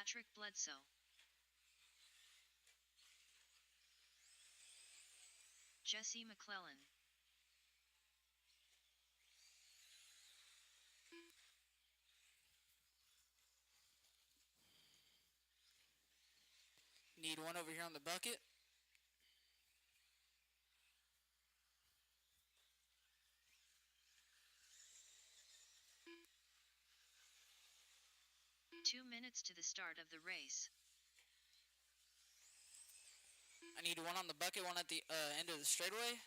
Patrick Bledsoe. Jesse McClellan. Need one over here on the bucket. Two minutes to the start of the race. I need one on the bucket, one at the end of the straightaway.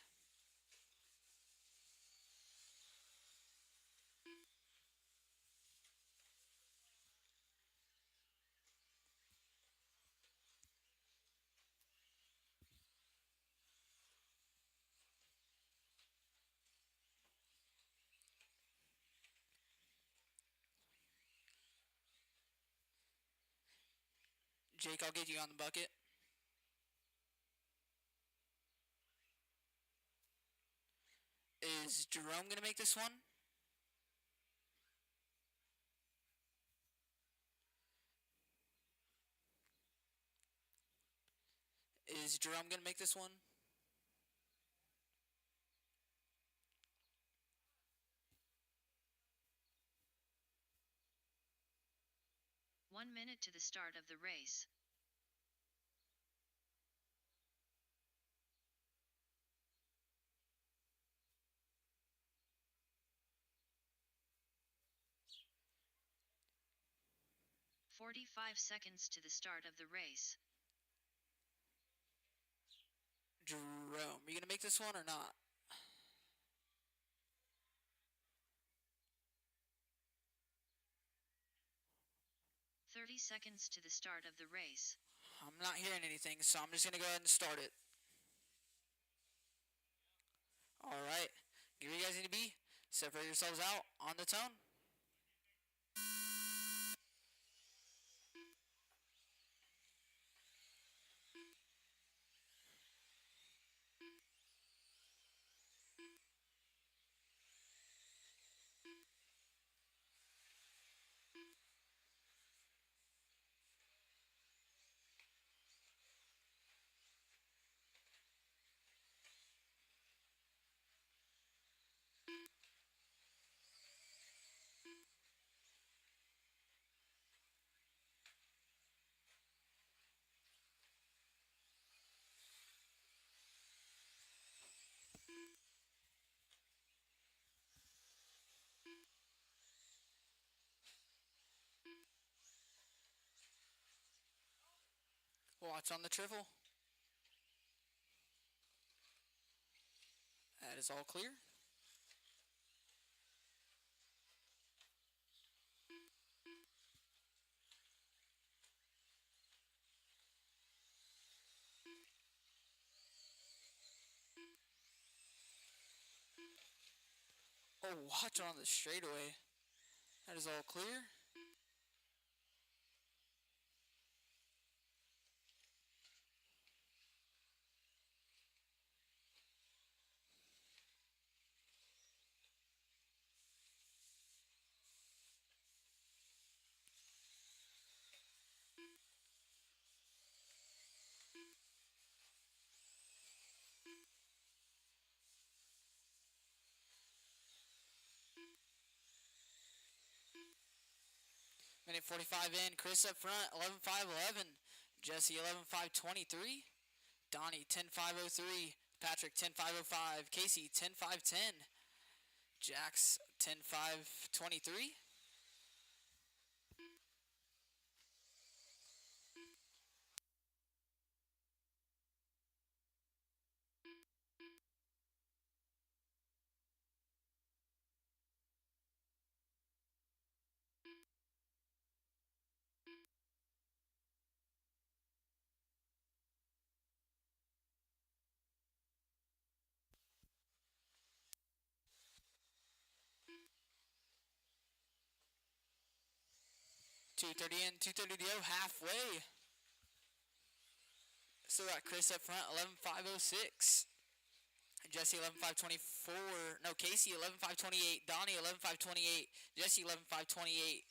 Jake, I'll get you on the bucket. Is Jerome going to make this one? Is Jerome going to make this one? One minute to the start of the race. "45 seconds to the start of the race. Jerome, are you going to make this one or not? "30 seconds to the start of the race. I'm not hearing anything, so I'm just going to go ahead and start it. Alright, get where you guys need to be. Separate yourselves out on the tone. Watch on the triple. That is all clear. Oh, watch on the straightaway. That is all clear. Minute 45 in. Chris up front, 11.5.11. Jesse, 11.5.23. Donnie, 10.5.03. Patrick, 10.5.05. Casey, 10.5.10. Jax, 10.5.23. .230 in, 230 to go, halfway. Still got Chris up front, 11.5.06. Jesse 11.5.24. No, Casey 11.5.28. Donnie 11.5.28. Jesse 11.5.28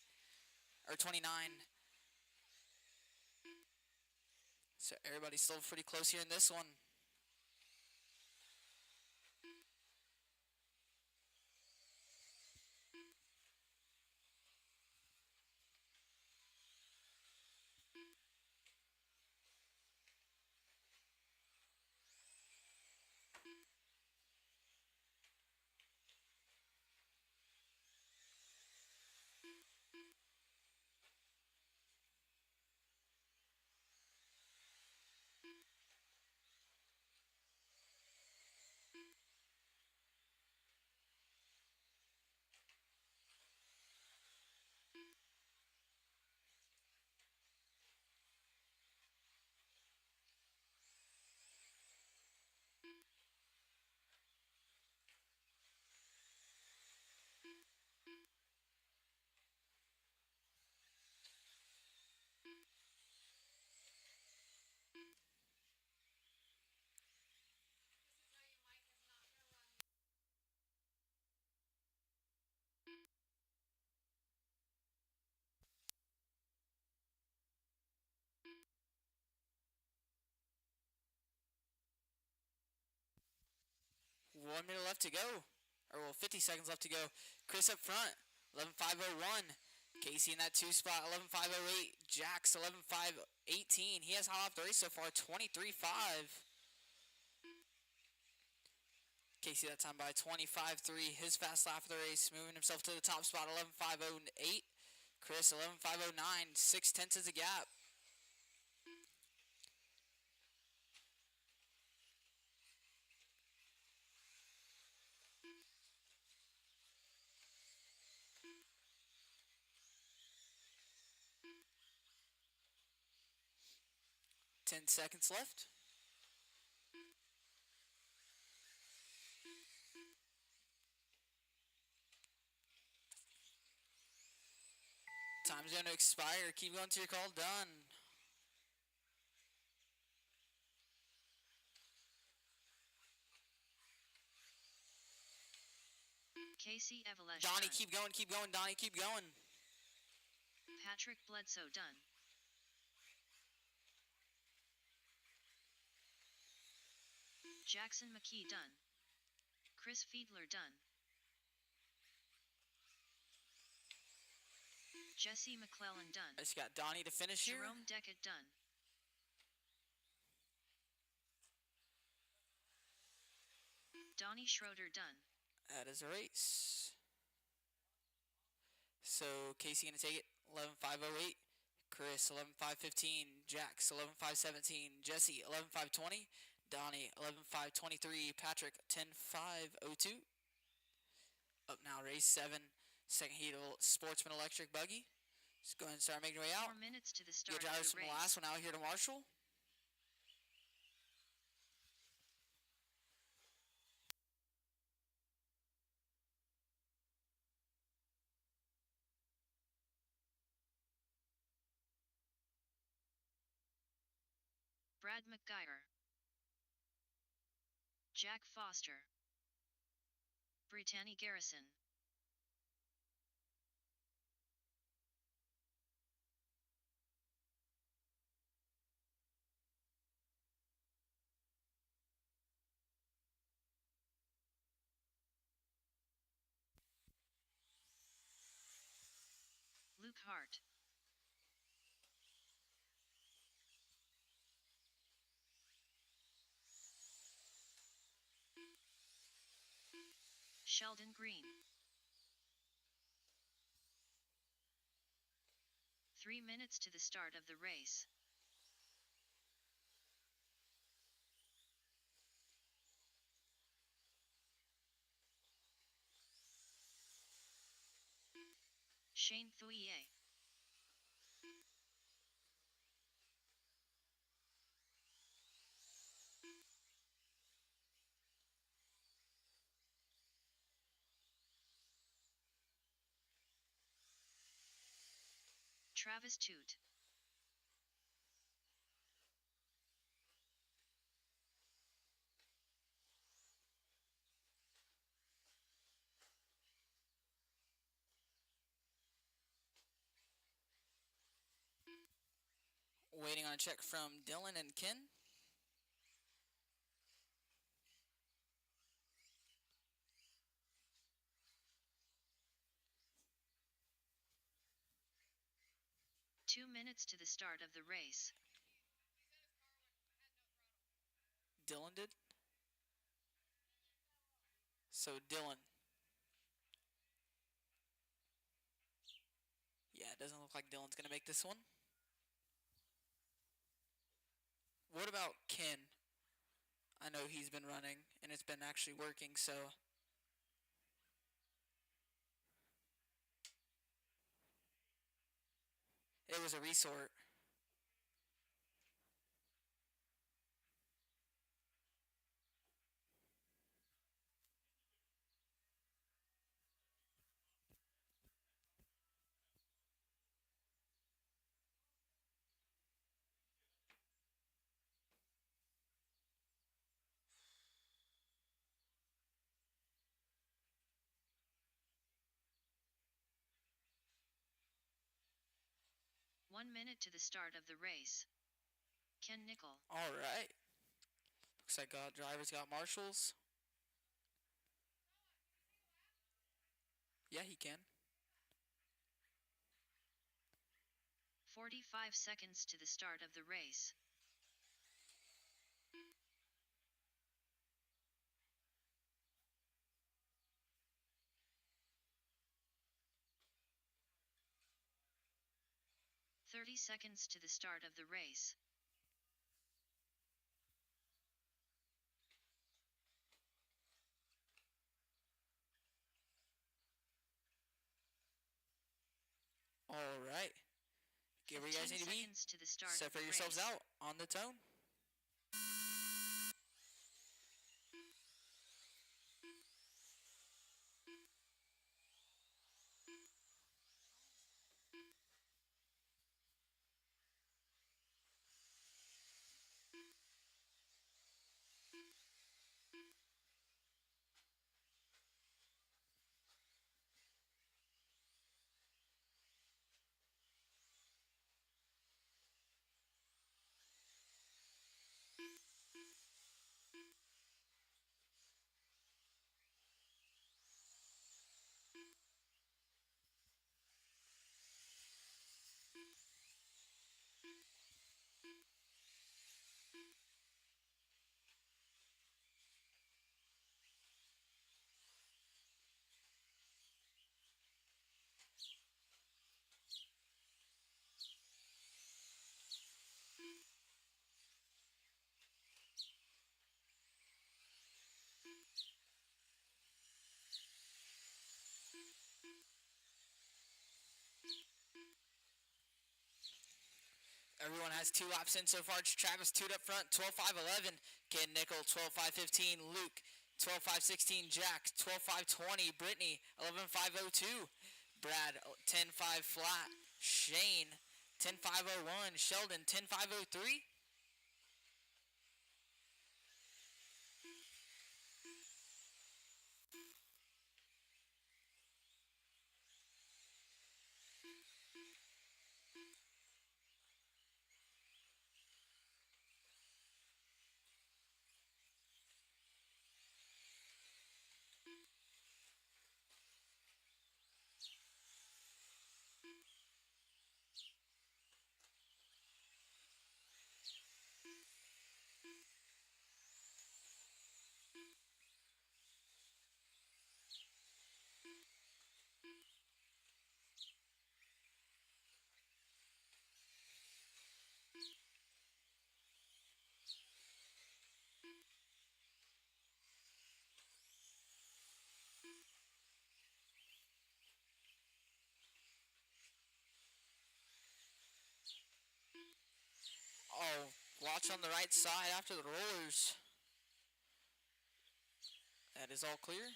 or 29. So everybody's still pretty close here in this one. One minute left to go. Or, well, 50 seconds left to go. Chris up front, 11.501. Casey in that 2 spot, 11.508. Jax, 11.518. He has hot off the race so far, 23.5. Casey that time by 25.3. His fast lap of the race, moving himself to the top spot, 11.508. Chris, 11.509. 6/10 is the gap. 10 seconds left. Time's going to expire. Keep going till you're called done. Casey Evelesh Donnie, done. keep going, Donnie, keep going. Patrick Bledsoe done. Jackson McKee done. Chris Fiedler done. Jesse McClellan done. I just got Donnie to finish here. Jerome Deckett done. Donnie Schroeder done. That is a race. So Casey gonna take it, 11.508. Chris, 11.515. Jax, 11.517. Jesse, 11.520. Donnie, 11.523. Patrick, 10.502. Up now, race 7. Second heat of Sportsman Electric Buggy. Just go ahead and start making your way out. 4 minutes to the start Good of drivers the from race. the last one out here to Marshall. Brad McGuire. Jack Foster. Brittany Garrison. Luke Hart. Sheldon Green. 3 minutes to the start of the race. Shane Thuye. Travis Toot. Waiting on a check from Dylan and Ken. Two minutes to the start of the race. Dylan did? So Dylan. Yeah, it doesn't look like Dylan's going to make this one. What about Ken? I know he's been running, and it's been actually working, so... It was a resort. One minute to the start of the race. Ken Nickel. All right. Looks like drivers got marshals. Yeah, he can. 45 seconds to the start of the race. "30 seconds to the start of the race. All right. Get where you guys need to be. Seconds to the start of the Separate yourselves race. out on the tone. Everyone has 2 laps in so far. Travis 2'd up front, 12.5.11. Ken Nickel, 12.5.15. Luke, 12.5.16. Jack, 12.5.20. Brittany, 11.5.02. Brad, 10.5 flat. Shane, 10.5.01. Sheldon, 10.5.03. Oh, watch on the right side after the rollers. That is all clear.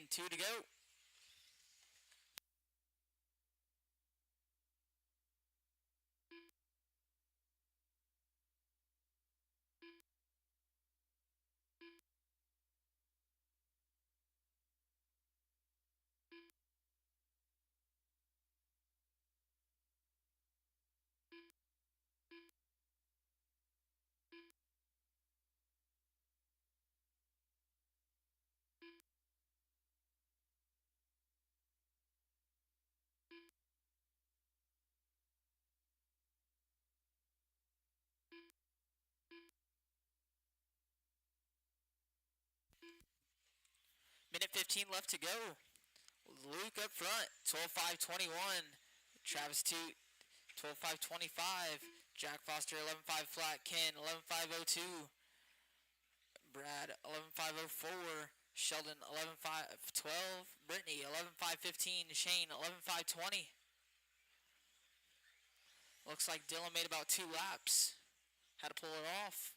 and 2 to go. Minute 15 left to go. Luke up front, 12.5.21. Travis Toot, 12.5.25. Jack Foster, 11.5 flat. Ken, 11.5.02. Brad, 11.5.04. Sheldon, 11.5.12. Brittany, 11.5.15. Shane, 11.5.20. Looks like Dylan made about 2 laps. Had to pull it off.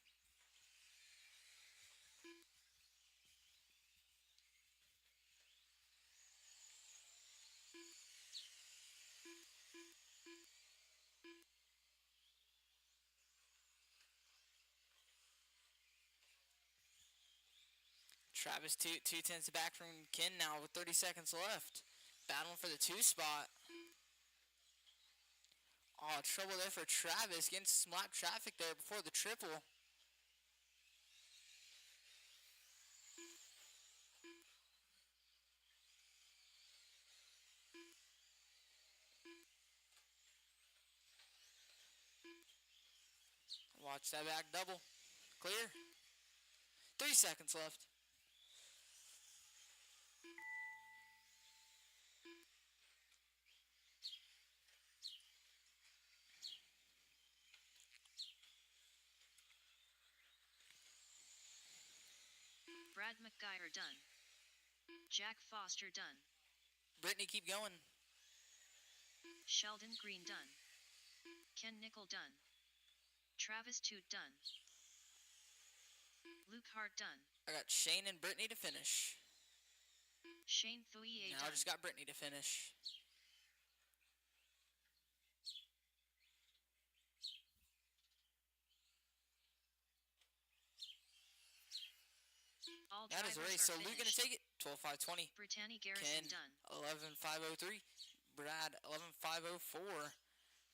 Travis 2 tenths back from Ken now with 30 seconds left. Battling for the 2 spot. Oh, trouble there for Travis. Getting some lap traffic there before the triple. Watch that back double. Clear. 3 seconds left. Brad McGuire done. Jack Foster done. Brittany, keep going. Sheldon Green done. Ken Nickel done. Travis Toot done. Luke Hart done. I got Shane and Brittany to finish. Shane Thuye Now done. I just got Brittany to finish. All That is a race. So Luke gonna take it. 12.5.20. Brittany Garrison Ken, done. 11.5.03. Brad, 11.5.04.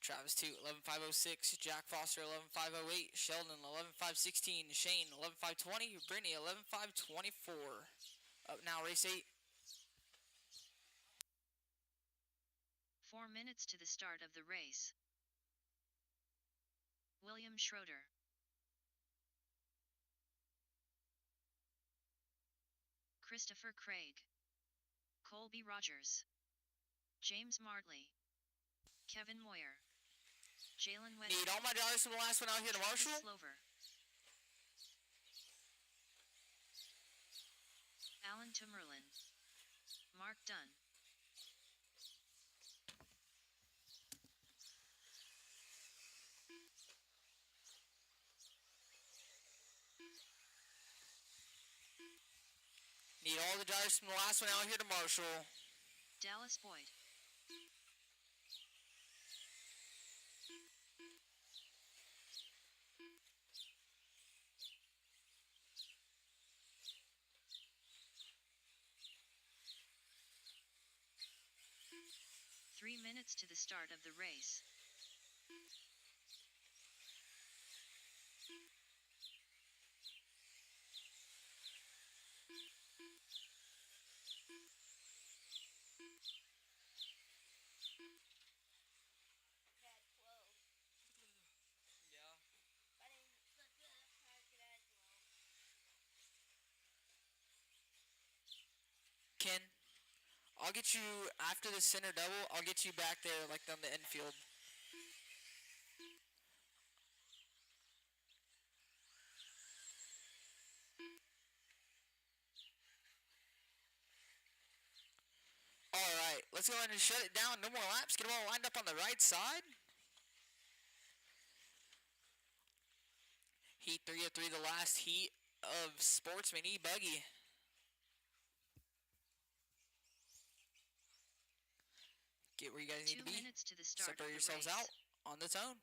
Travis 2, 11.5.06. Jack Foster, 11.5.08. Sheldon, 11.5.16. Shane, 11.5.20. Brittany, 11.5.24. Up now, race 8. 4 minutes to the start of the race. William Schroeder. Christopher Craig. Colby Rogers. James Martley. Kevin Moyer. Jalen Wedding. Need all my drivers from the last one out here to Marshall. Slover. Alan Tumerlin. Mark Dunn. Need all the drivers from the last one out here to Marshall. Dallas Boyd. Three minutes to the start of the race. Ken, I'll get you after the center double. I'll get you back there like on the infield. Alright, let's go ahead and shut it down. No more laps. Get them all lined up on the right side. Heat 3 of 3, the last heat of Sportsman E-Buggy. Get where you guys need 2 to be. minutes to the start Separate of the yourselves race. out on the zone.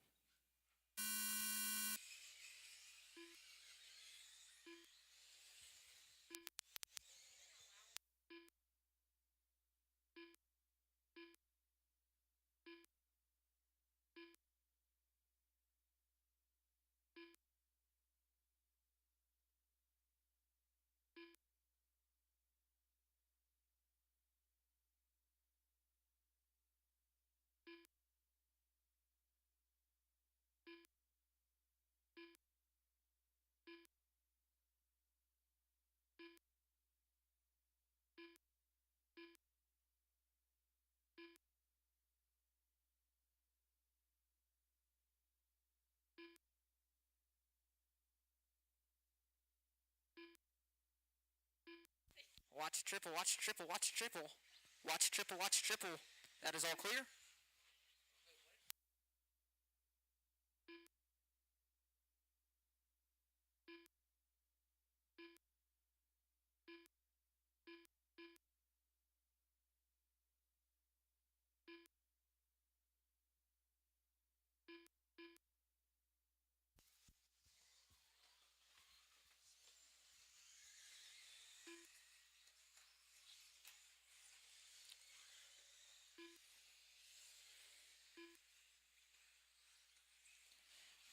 Watch triple, watch triple, watch triple. Watch triple, watch triple. That is all clear.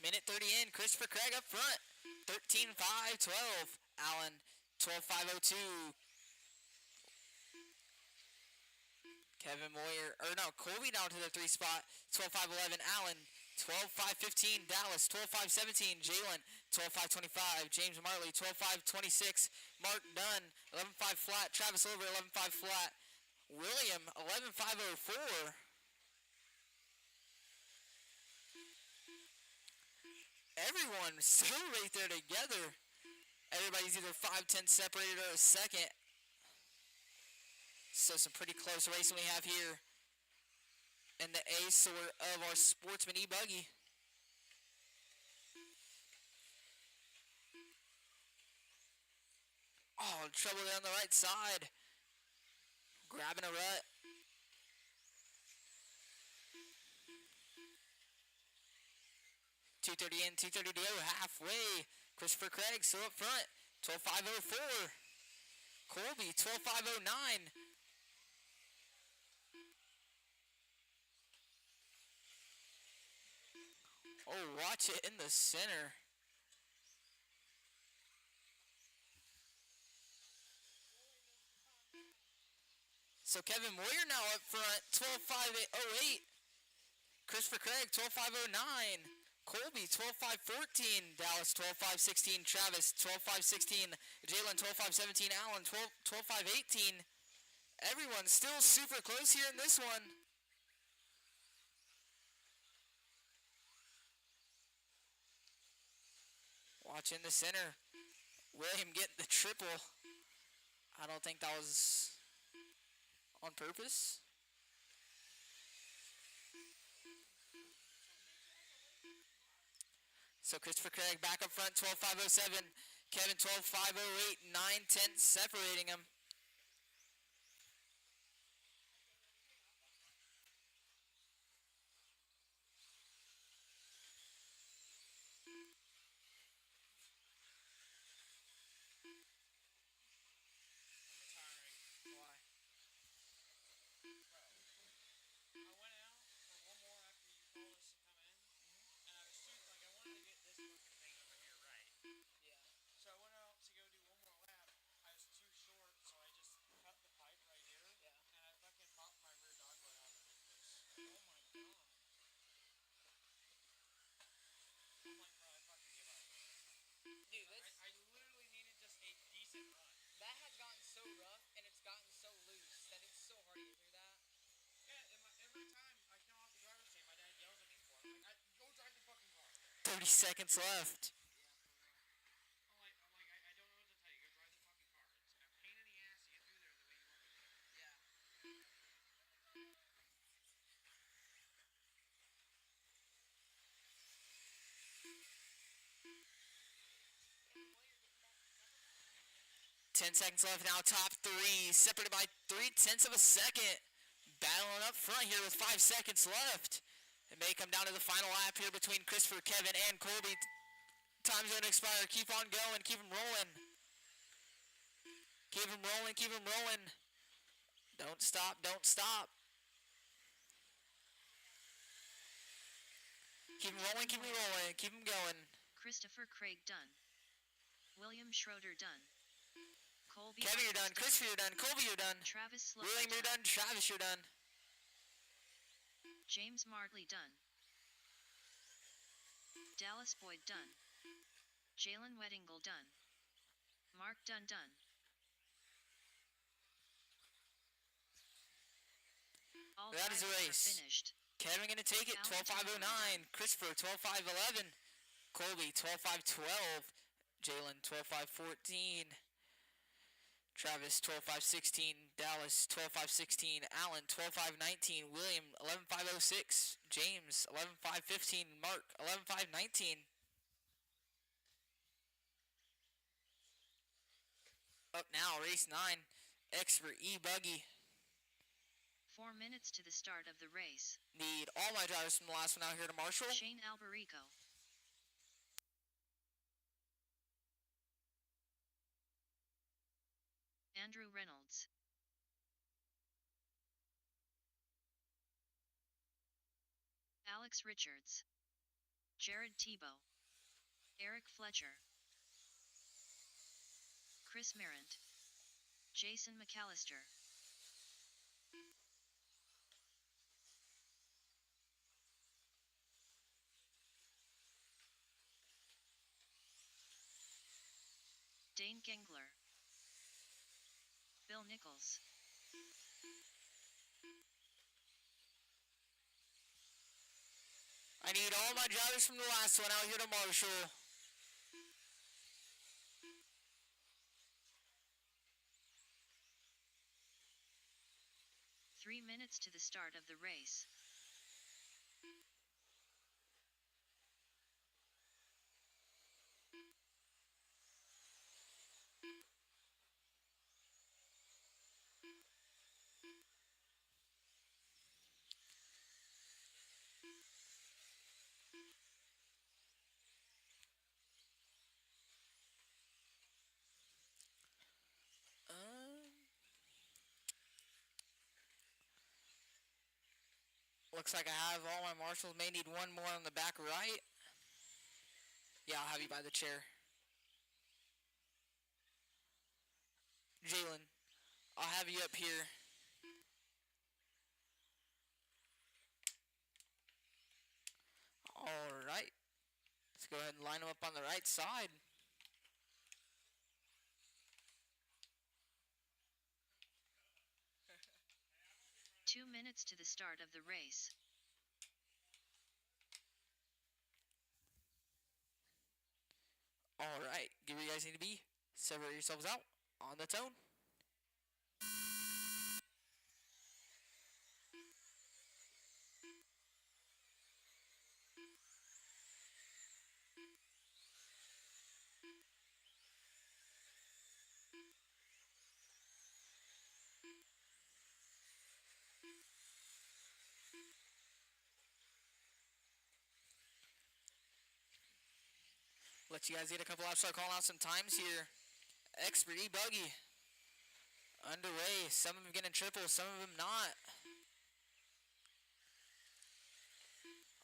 Minute 30 in. Christopher Craig up front. 13-5-12. Allen 12-5-02. Kevin Moyer, or no, Colby down to the 3 spot. 12-5-11. Allen 12-5-15. Dallas 12-5-17. Jalen 12-5-25. James Marley 12-5-26. Mark Dunn 11-5 flat. Travis Oliver 11-5 flat. William 11-5-04. Everyone still right there together. Everybody's either 5-10 separated or a second. So some pretty close racing we have here in the A sort of our Sportsman E-Buggy. Oh, trouble there on the right side. Grabbing a rut. .230 in, .230 to go, halfway. Christopher Craig still up front, 12.504. Colby, 12.509. Oh, watch it in the center. So Kevin Moyer now up front, 12.508. Christopher Craig, 12.509. Colby, 12.514. Dallas, 12.516. Travis, 12.516. Jalen, 12.517. Allen, 12.518. Everyone's still super close here in this one. Watch in the center. William getting the triple. I don't think that was on purpose. So Christopher Craig back up front, 12.507. Kevin, 12.508. 9-10 separating him. Dude, I literally needed just a decent run. That has gotten so rough and it's gotten so loose that it's so hard to get through that. Yeah, every time I come off the driver's seat, my dad yells at me for it. I'm like, go drive the fucking car. 30 seconds left. I don't know what to tell you. Go drive the fucking car. It's a pain in the ass to get through there the way you want to. Yeah. .10 seconds left now, top three, separated by 0.3 of a second. battling up front here with 5 seconds left. It may come down to the final lap here between Christopher, Kevin, and Colby. Time's going to expire. Keep on going. Keep them rolling. Keep them rolling. Keep them rolling. Don't stop. Don't stop. Keep them rolling. Keep them rolling. Keep them going. Christopher Craig done. William Schroeder done. Colby Kevin, you're done. Christopher, you're done. Colby, you're done. Travis Sloan William, you're done. Travis, you're done. James Martley done. Dallas Boyd done. Jalen Weddingle done. Mark Dunn done. All that is the race. Finished. Kevin going to take it, 12.509. Christopher, 12.511. Colby, 12.512. Jalen, 12.514. Travis, 12.516. Dallas, 12.516. Allen, 12.519. William, 11.506. James, 11.515. Mark, 11.519. Up now, race 9. Expert E-Buggy. 4 minutes to the start of the race. Need all my drivers from the last one out here to marshal. Shane Alberico. Andrew Reynolds. Alex Richards. Jared Tebow. Eric Fletcher. Chris Merrant. Jason McAllister. Dane Gengler. Bill Nichols. I need all my drivers from the last one out here to marshal. Three minutes to the start of the race. Looks like I have all my marshals. May need one more on the back right. Yeah, I'll have you by the chair. Jalen, I'll have you up here. All right. Let's go ahead and line them up on the right side. 2 minutes to the start of the race. All right, get where you guys need to be. Separate yourselves out on the tone. Let you guys get a couple laps. Start calling out some times here. Expert E-Buggy underway. Some of them getting triple, some of them not.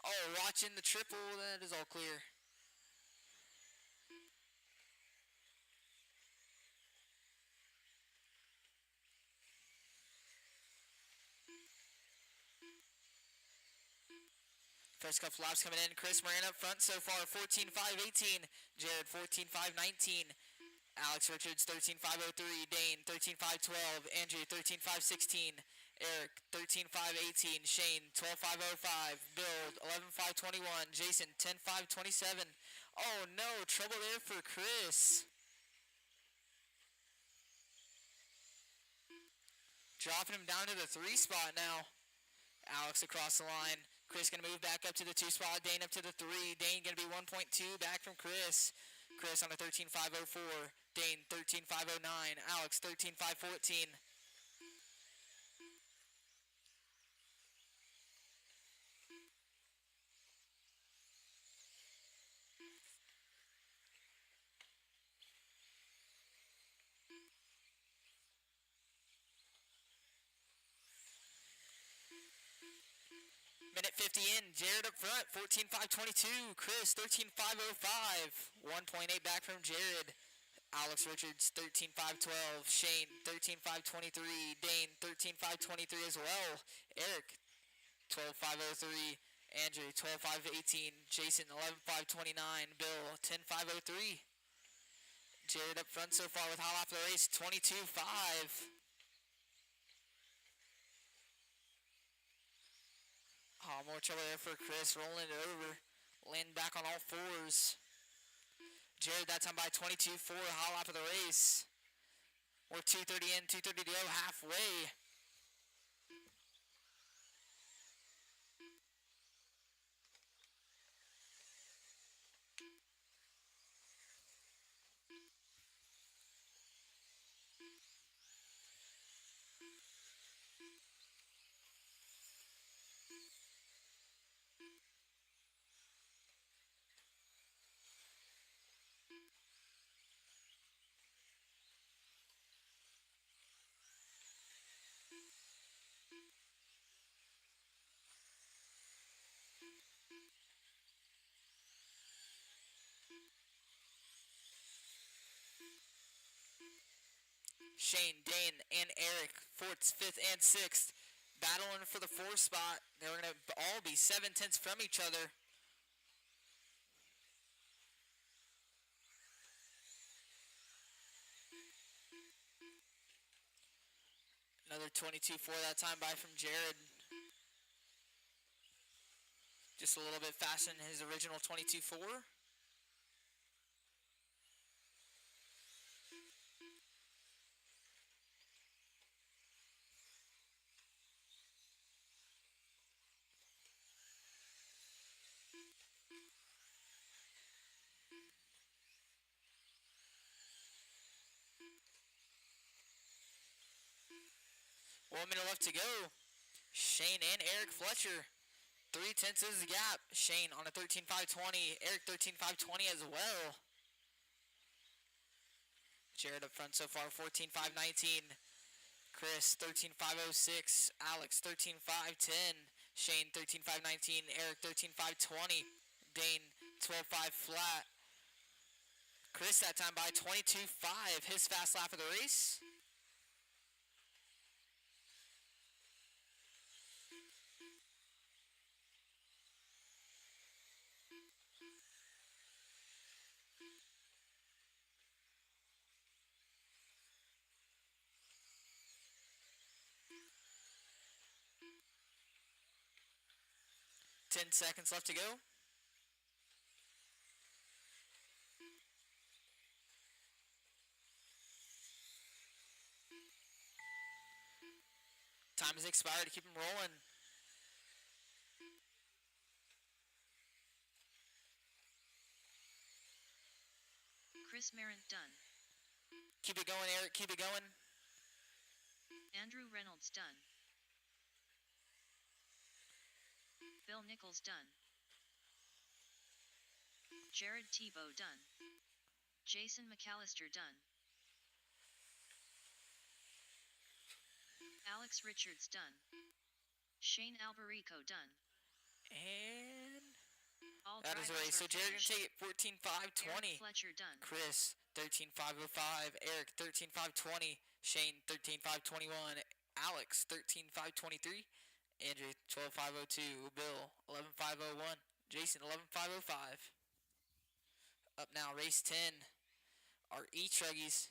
Oh, watching the triple. That is all clear. First couple laps coming in. Chris Moran up front so far, 14.518. Jared, 14.519. Alex Richards, 13.503. Dane, 13.512. Andrew, 13.516. Eric, 13.518. Shane, 12.505. Build, 11.521. Jason, 10.527. Oh no, trouble there for Chris. Dropping him down to the 3 spot now. Alex across the line. Chris going to move back up to the 2 spot. Dane up to the 3. Dane going to be 1.2 back from Chris. Chris on a 13.504. Dane 13.509. Alex 13.514. Minute 50 in. Jared up front, 14.522. Chris, 13.505. 1.8 back from Jared. Alex Richards, 13.512. Shane, 13.523. Dane, 13.523 as well. Eric, 12.503. Andrew, 12.518. Jason, 11.529. Bill, 10.503. Jared up front so far with hot lap of the race, 22.5. Oh, more trouble there for Chris, rolling it over. Landing back on all fours. Jared that time by 22.4, hot lap of the race. We're 2:30 in, 2:30 to go, halfway. Shane, Dane, and Eric, 4th, 5th, and 6th, battling for the 4th spot. They're going to all be 7/10 from each other. Another 22.4 that time by from Jared. Just a little bit faster than his original 22.4. One minute left to go. Shane and Eric Fletcher. 3/10 is the gap. Shane on a 13.520. Eric 13.520 as well. Jared up front so far, 14.519. Chris 13.506. Alex 13.510. Shane 13.519. Eric 13.520. Dane 12.5 flat. Chris that time by 22.5. His fast lap of the race. Ten seconds left to go. Time has expired to keep him rolling. Chris Merritt done. Keep it going, Eric. Keep it going. Andrew Reynolds done. Bill Nichols done. Jared Tebow done. Jason McAllister done. Alex Richards done. Shane Alberico done. And All that is the drivers race. So are Jared gonna finished. take it 14.520. Eric Fletcher done. Chris 13.505. Eric 13.520. Shane 13.521. Alex 13.523. Andrew 12.502. Bill 11.501. Jason 11.505. Up now, race 10. Our E-Truggies.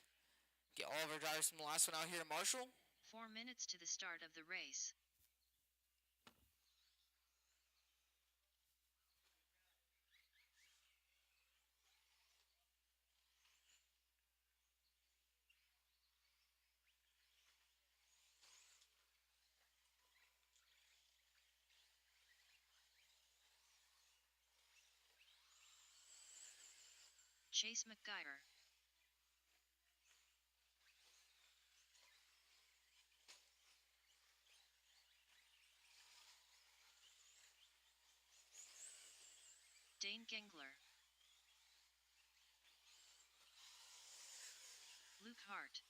Get all of our drivers from the last one out here to Marshall. 4 minutes to the start of the race. Chase McGuire. Dane Gengler. Luke Hart.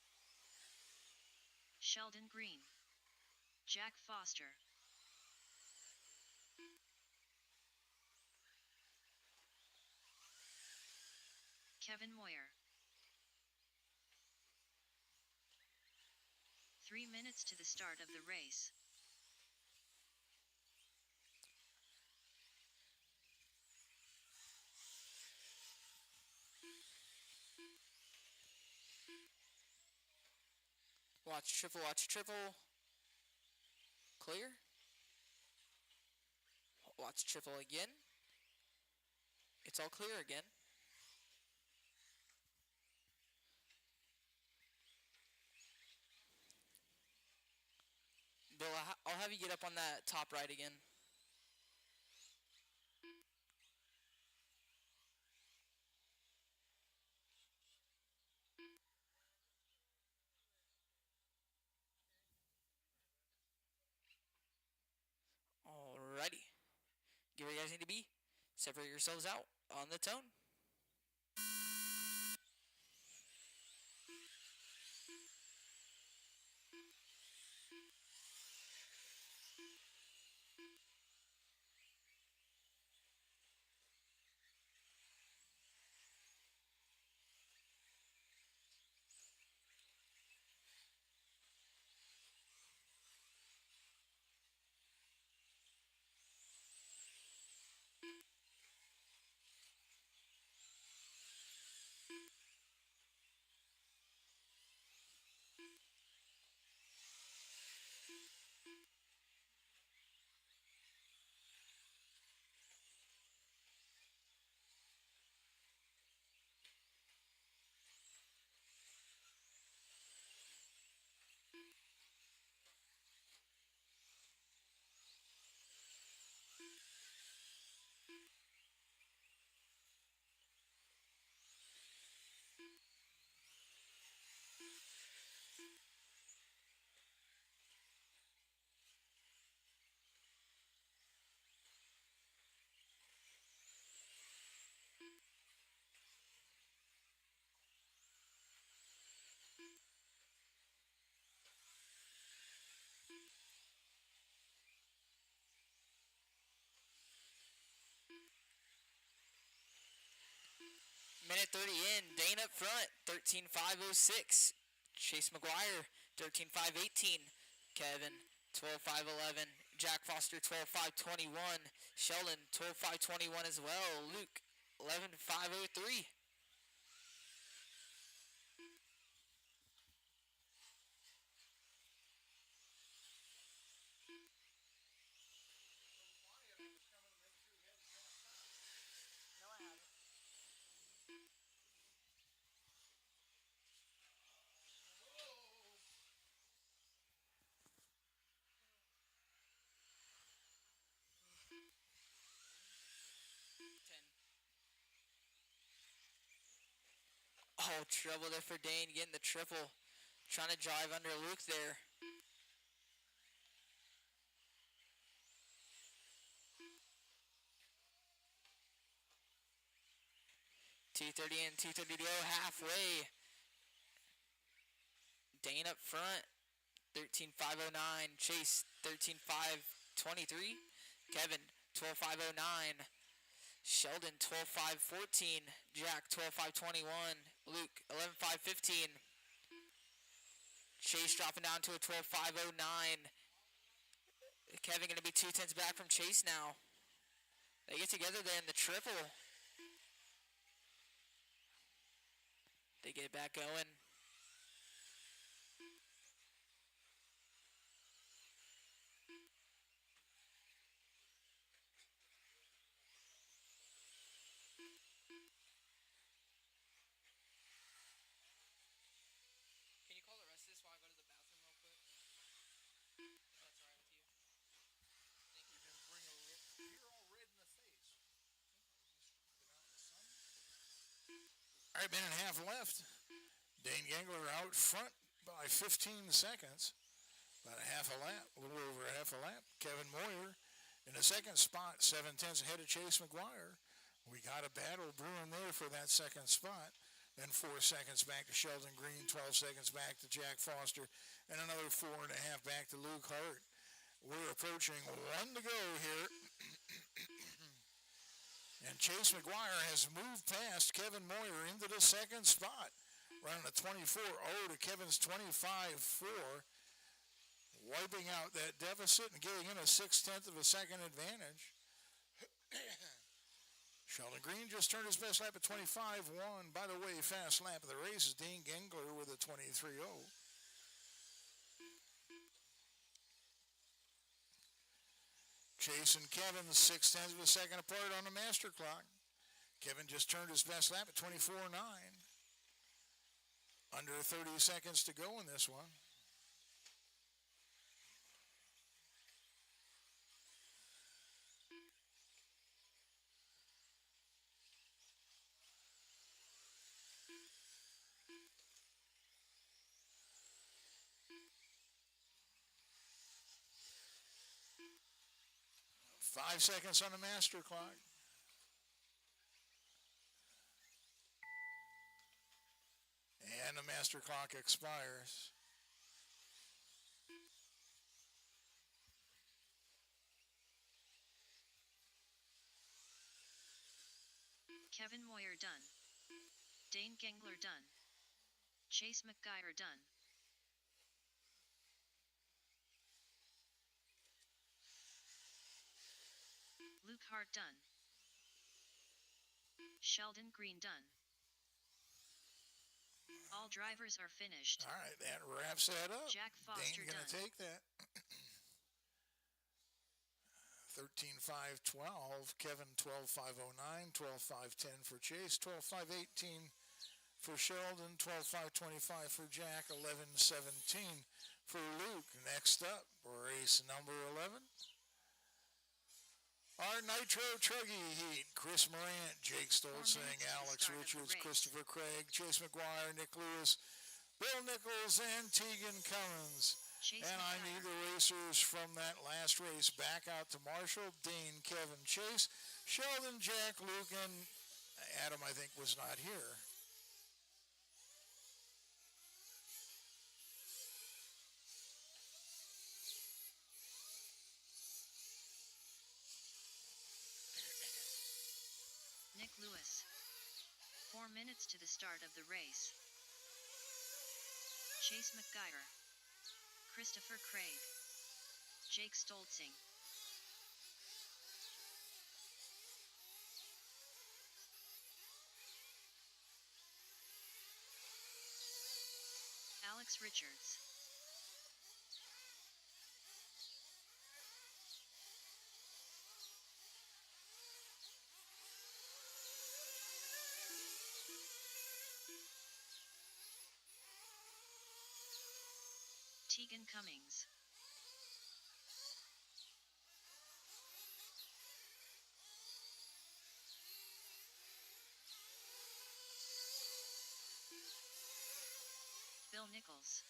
Sheldon Green. Jack Foster. Kevin Moyer. 3 minutes to the start of the race. Watch triple. Clear. Watch triple again. It's all clear again. Bill, I'll have you get up on that top right again. Alrighty. Get where you guys need to be. Separate yourselves out on the tone. Minute 30 in. Dane up front. 13.506. Chase McGuire. 13.518. Kevin. 12.511. Jack Foster. 12.521. Sheldon. 12.521 as well. Luke. 11.503. Oh, trouble there for Dane, getting the triple. Trying to drive under Luke there. T30 in, T30 to go, halfway. Dane up front, 13.509. Chase, 13.523. Kevin, 12.509. Sheldon, 12.514. Jack, 12.521. Luke, 11.515. Chase dropping down to a 12.509. Kevin going to be 2/10 back from Chase now. They get together there in the triple. They get back going. Can you call the rest of this while I go to the bathroom real quick? If that's all right with you. Thank you. You didn't bring a look. You're all red in the face. Been out in the sun. All right, minute and a half left. Dane Gangler out front by 15 seconds. About a half a lap, a little over a half a lap. Kevin Moyer in the second spot, 7/10 ahead of Chase McGuire. We got a battle brewing there for that second spot. Then 4 seconds back to Sheldon Green, 12 seconds back to Jack Foster, and another 4.5 back to Luke Hart. We're approaching 1 to go here. And Chase McGuire has moved past Kevin Moyer into the second spot, running a 24.0 to Kevin's 25.4, wiping out that deficit and getting in a 0.6 of a second advantage. Sheldon Green just turned his best lap at 25.1. By the way, fast lap of the race is Dean Gengler with a 23.0. Chase and Kevin 0.6 of a second apart on the master clock. Kevin just turned his best lap at 24.9. Under 30 seconds to go in this one. Five seconds on the master clock. And the master clock expires. Kevin Moyer done. Dane Gengler done. Chase McGuire done. Luke Hart done. Sheldon Green done. All drivers are finished. All right, that wraps that up. Jack Foster Dane's going to done. take that. 13.5.12. Kevin 12.5.09. 12.5.10 for Chase. 12.5.18 for Sheldon. 12.5.25 for Jack. 11.17 for Luke. Next up, race number 11. Our Nitro Truggy Heat. Chris Morant, Jake Stolzing, Alex Richards, Christopher Craig, Chase McGuire, Nick Lewis, Bill Nichols, and Tegan Cummins. And I need the racers from that last race back out to Marshall, Dane, Kevin, Chase, Sheldon, Jack, Luke, and Adam, I think, was not here. Nick Lewis. 4 minutes to the start of the race. Chase McGuire. Christopher Craig. Jake Stolzing. Alex Richards. Tegan Cummings. Bill Nichols.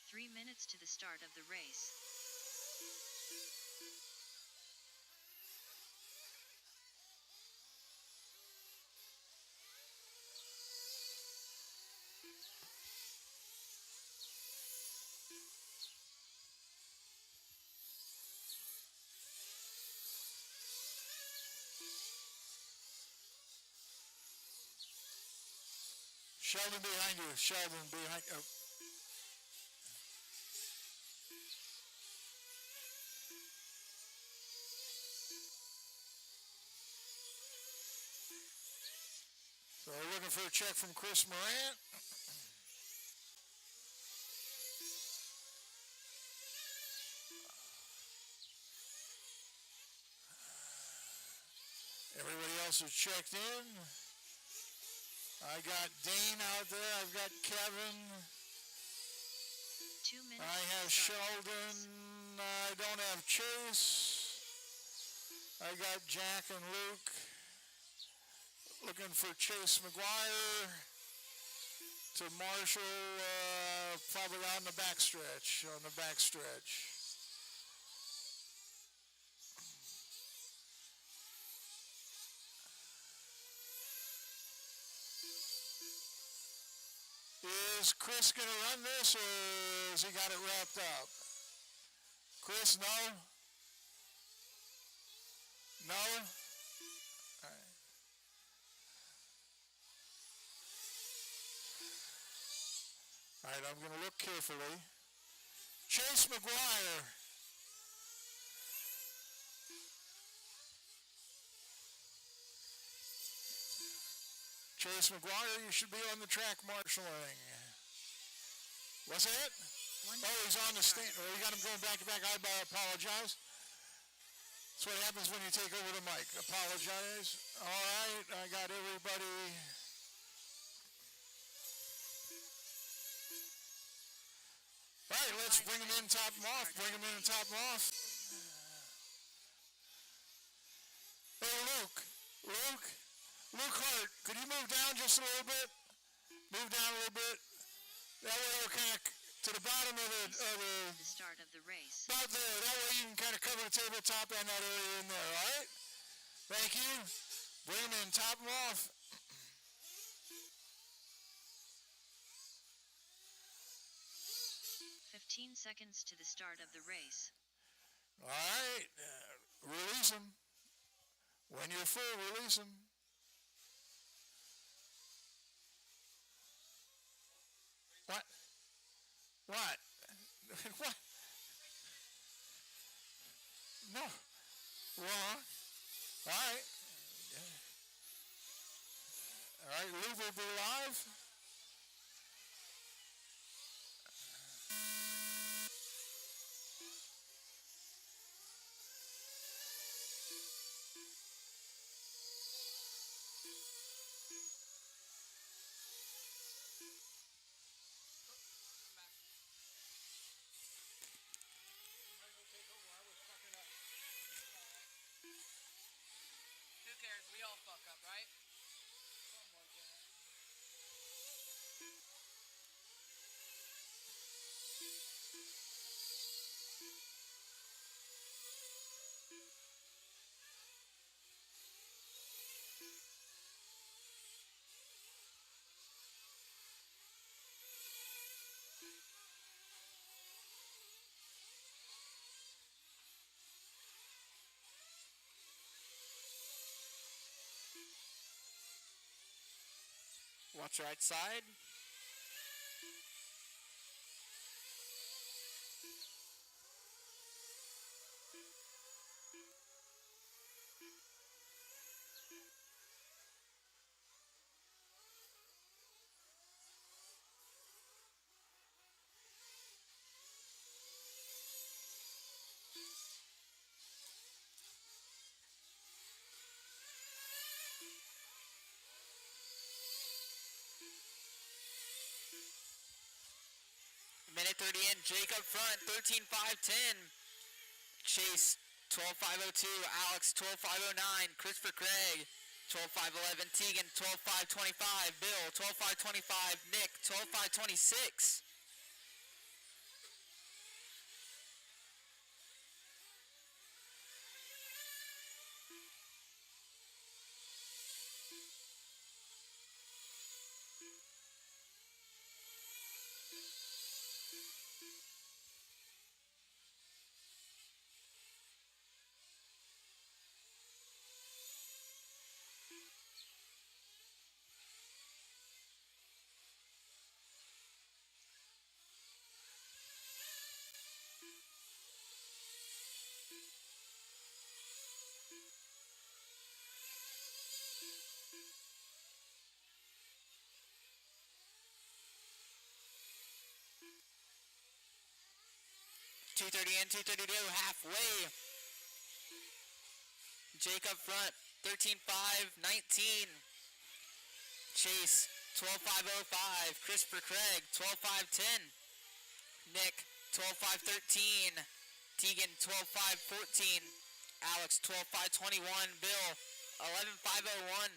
Three minutes to the start of the race. Sheldon behind you. Sheldon behind you. So we're looking for a check from Chris Morant. Everybody else is checked in. I got Dane out there. I've got Kevin. 2 minutes. I have Sheldon. I don't have Chase. I got Jack and Luke. Looking for Chase McGuire to Marshall, probably on the backstretch. Is Chris going to run this, or has he got it wrapped up? Chris, no? No? All right. All right, I'm going to look carefully. Chase McGuire. Chase McGuire, you should be on the track marshaling. What's that? Oh, he's on the stand. Oh, we got him going back to back. I apologize. That's what happens when you take over the mic. Apologize. All right, I got everybody. All right, let's bring him in, top him off. Bring him in and top him off. Hey, Luke Hart, could you move down just a little bit? Move down a little bit. That way we're kind of to the bottom of The start of the race. about there. That way you can kind of cover the tabletop and that area in there, all right? Thank you. Bring him in, top him off. 15 seconds to the start of the race. All right. Release him. When you're full, release him. What? What? What? No. Wrong. All right. All right, Lou will be live. Who cares? We all fuck up, right? Watch right side. Minute 30 in, Jake up front, 13.510. Chase, 12.502. Alex, 12.509. Christopher Craig, 12.511. Tegan, 12.525. Bill, 12.525. Nick, 12.526. .230 in, 232, halfway. Jake up front, 13.519. Chase, 12.505. Christopher Craig, 12.510. Nick, 12.513. Tegan, 12.514. Alex, 12.521. Bill, 11.501.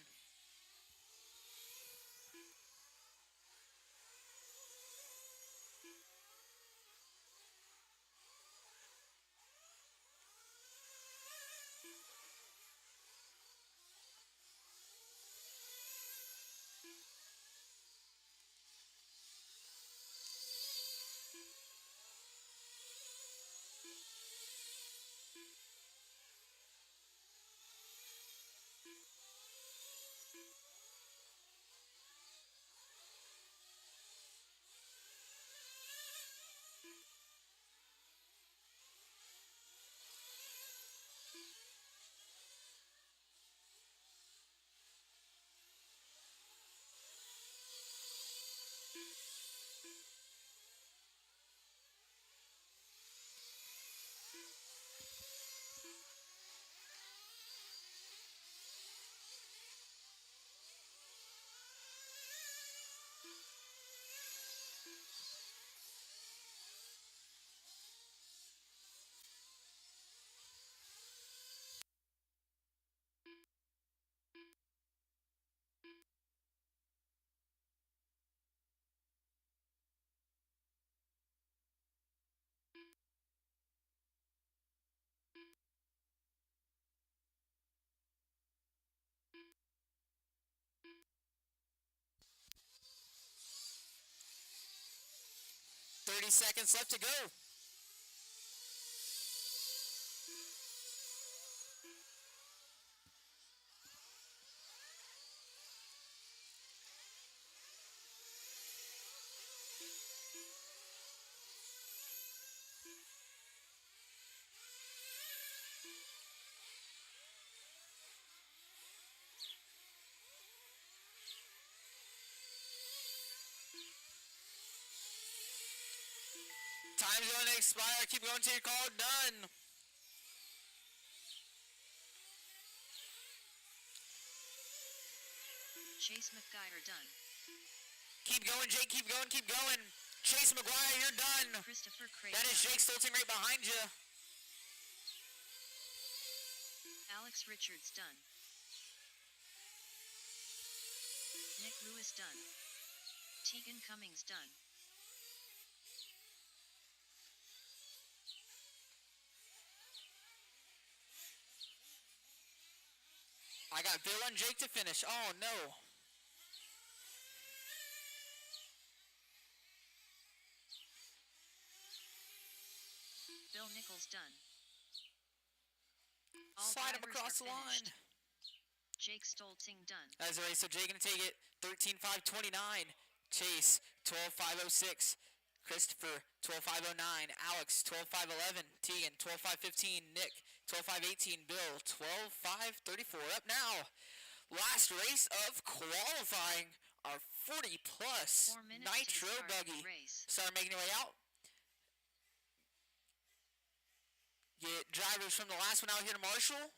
30 seconds left to go. Time's going to expire. Keep going till you're called done. Chase McGuire done. Keep going, Jake. Keep going. Keep going. Chase McGuire, you're done. Christopher Craig That is done. Jake Stolting right behind you. Alex Richards done. Nick Lewis done. Tegan Cummings done. I got Bill and Jake to finish. Oh, no. Bill Nichols done. All Slide him drivers across are the line. finished. Jake Stolting done. That's right, so Jake gonna take it 13.529. Chase 12.506. Christopher 12.509. Alex 12.511. Tegan 12.515. Nick 12.518. Bill 12.534. Up now. Last race of qualifying. Our 40 plus 4 minutes nitro to the start of buggy. the race. Start making your way out. Get drivers from the last one out here to Marshall.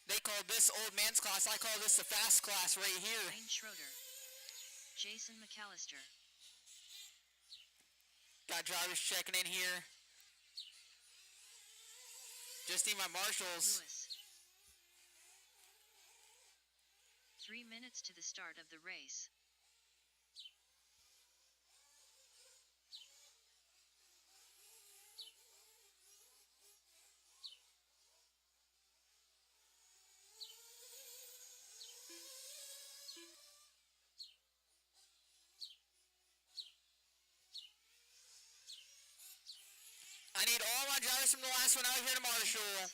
They call this old man's class. I call this the fast class right here. Wayne Schroeder. Jason McAllister. Got drivers checking in here. Just need my marshals. Lewis. 3 minutes to the start of the race. I need all my drivers from the last one out here to Marshall.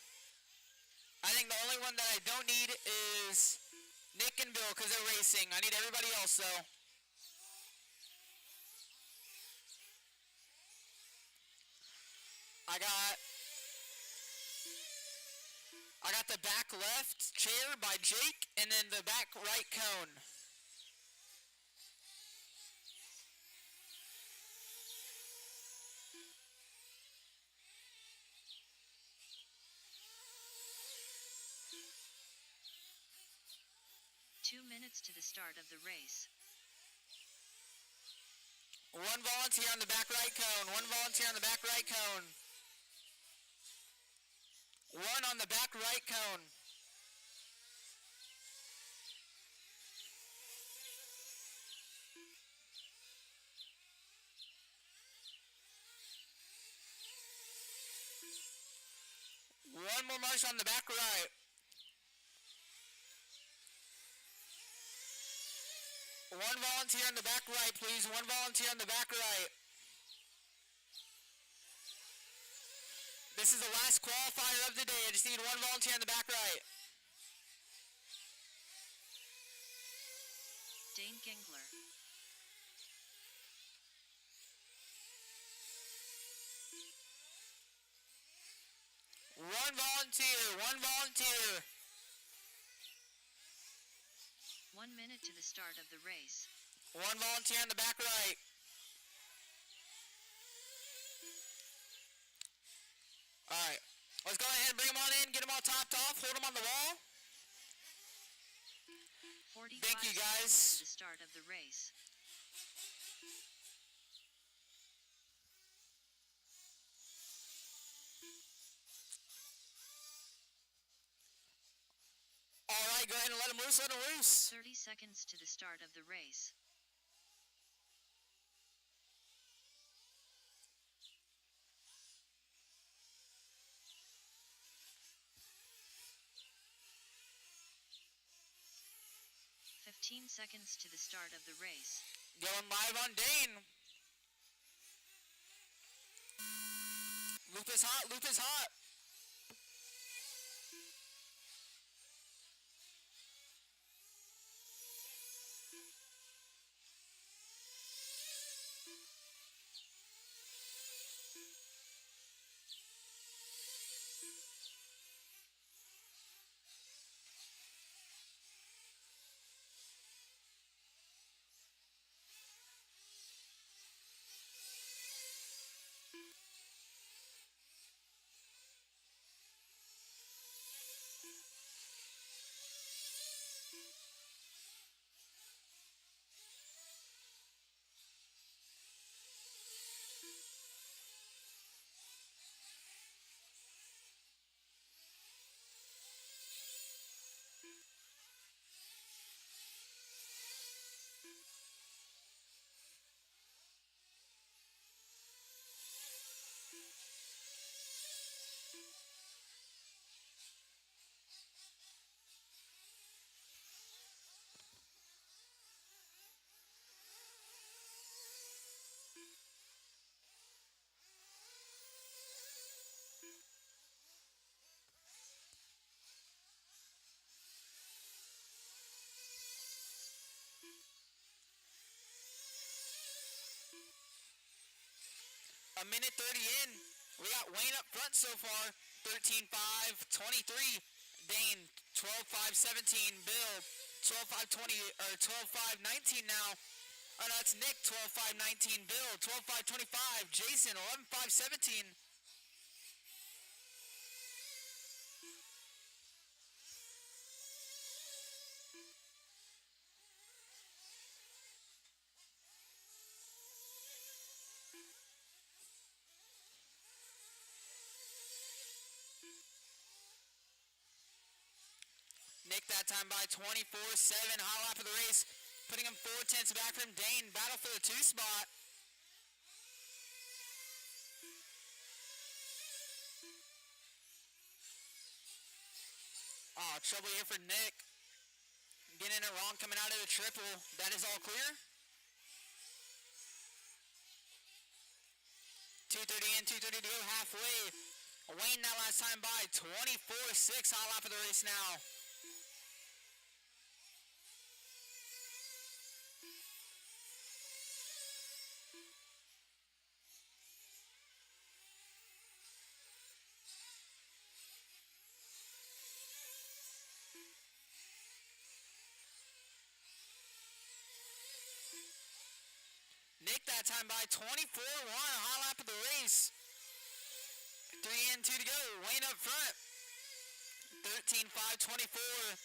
I think the only one that I don't need is Nick and Bill because they're racing. I need everybody else though. I got the back left chair by Jake and then the back right cone. Minutes to the start of the race. One volunteer on the back right cone. One volunteer on the back right cone. One on the back right cone. One more marshal on the back right. One volunteer on the back right, please. One volunteer on the back right. This is the last qualifier of the day. I just need one volunteer on the back right. Dane Gengler. One volunteer. One volunteer. 1 minute to the start of the race. One volunteer on the back right. Alright. Let's go ahead and bring them on in, get them all topped off, hold them on the wall. 45 Thank you, seconds guys. to the start of the race. right, go ahead and let him loose, 30 seconds to the start of the race. "15 seconds to the start of the race. Going live on Dane. Loop is hot, loop is hot. A minute 30 in. We got Wayne up front so far. 13-5, 23. Dane, 12-5, 17. Bill, 12-5, 20, or 12-5, 19 now. Oh, no, that's Nick, 12-5, 19. Bill, 12-5, 25. Jason, 11-5, 17. Nick that time by 24-7. Hot lap of the race. Putting him 4 tenths back from Dane. Battle for the 2 spot. Oh, trouble here for Nick. Getting it wrong coming out of the triple. That is all clear. 2:30 in, 2:30 to go, halfway. Wayne that last time by 24-6. Hot lap of the race now. Nick that time by 24-1. Hot lap of the race. 3 in, 2 to go. Wayne up front. 13-5, 24.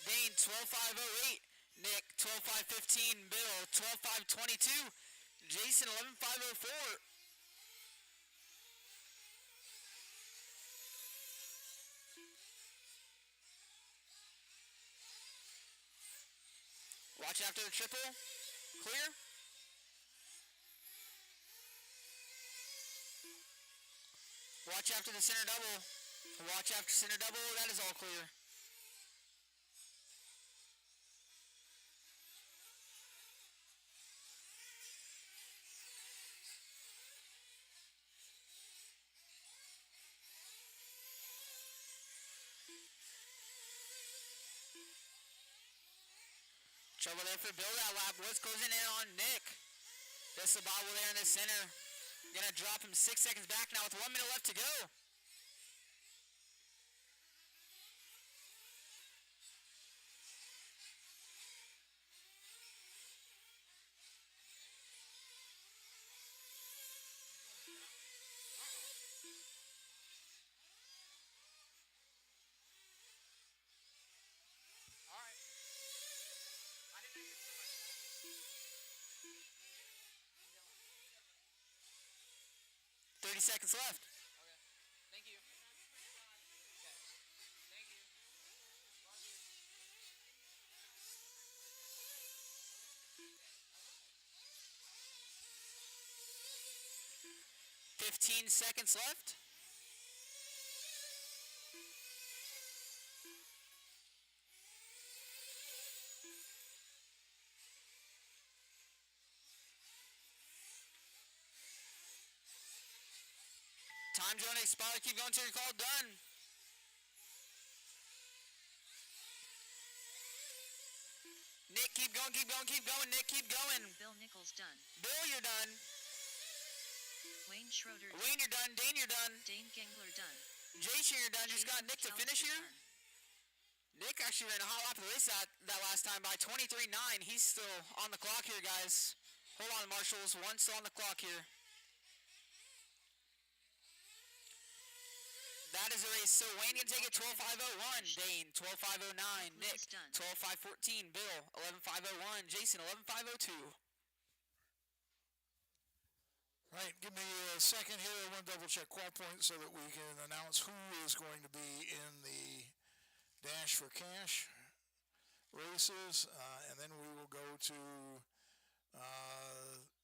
Dane 12-5, 08. Nick 12-5, 15. Bill 12-5, 22. Jason 11-5, 04. Watch after the triple. Clear. Watch after the center double. Watch after center double. That is all clear. Trouble there for Bill that lap. What's closing in on Nick? That's the bobble there in the center. Gonna drop him 6 seconds back now with 1 minute left to go. All right. I didn't know you were like that. 30 seconds left. Okay. Thank you. Okay. Thank you. Love you. seconds left. Time zone expired. Keep going till you're called done. Nick, keep going, keep going, keep going. Nick, keep going. Bill Nichols done. Bill, you're done. Wayne Schroeder done. Wayne, you're done. Dane, you're done. Dane Gangler done. Jason, you're done. Just got Jason Nick to McAllister finish here. done. Nick actually ran a hot lap of the race that last time by 23.9. He's still on the clock here, guys. Hold on, marshals. One still on the clock here. That is a race. So Wayne can take it 12.501. Dane 12.509. Nick 12.514. Bill 11.501. Jason 11.502. All right, give me a second here. I want to double check qual points so that we can announce who is going to be in the Dash for Cash races, and then we will go to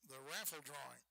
the raffle drawing.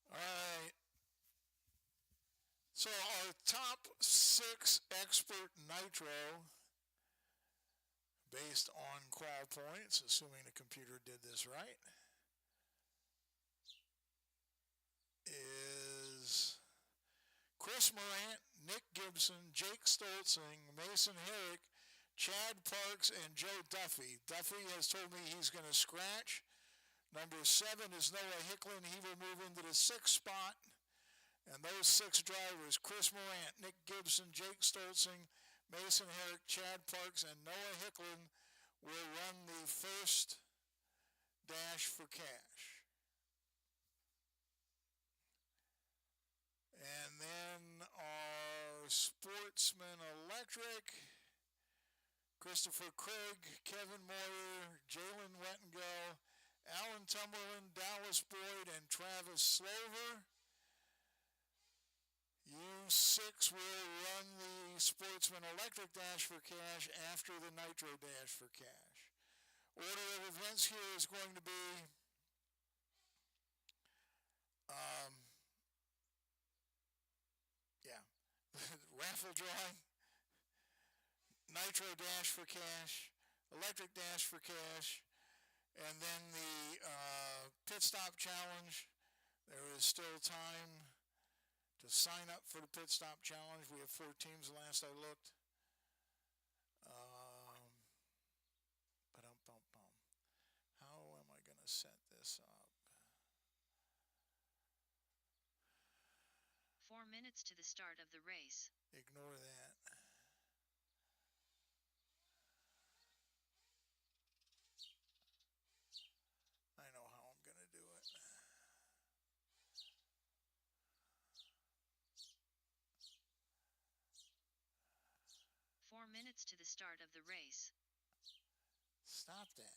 All right. So our top 6 expert nitro, based on qual points, assuming the computer did this right, is Chris Morant, Nick Gibson, Jake Stoltzing, Mason Herrick, Chad Parks, and Joe Duffy. Duffy has told me he's going to scratch. Number 7 is Noah Hicklin. He will move into the 6th spot. And those 6 drivers, Chris Morant, Nick Gibson, Jake Stoltzing, Mason Herrick, Chad Parks, and Noah Hicklin will run the first Dash for Cash. And then our Sportsman Electric, Christopher Craig, Kevin Moyer, Jalen Wettengell, Alan Tumberland, Dallas Boyd, and Travis Slover. You 6 will run the Sportsman Electric Dash for Cash after the Nitro Dash for Cash. Order of events here is going to be raffle drawing, Nitro Dash for Cash, Electric Dash for Cash, and then the Pit Stop Challenge. There is still time to sign up for the Pit Stop Challenge. We have 4 teams last I looked. How am I going to set this up? 4 minutes to the start of the race. Ignore that. I know how I'm going to do it. 4 minutes to the start of the race. Stop that.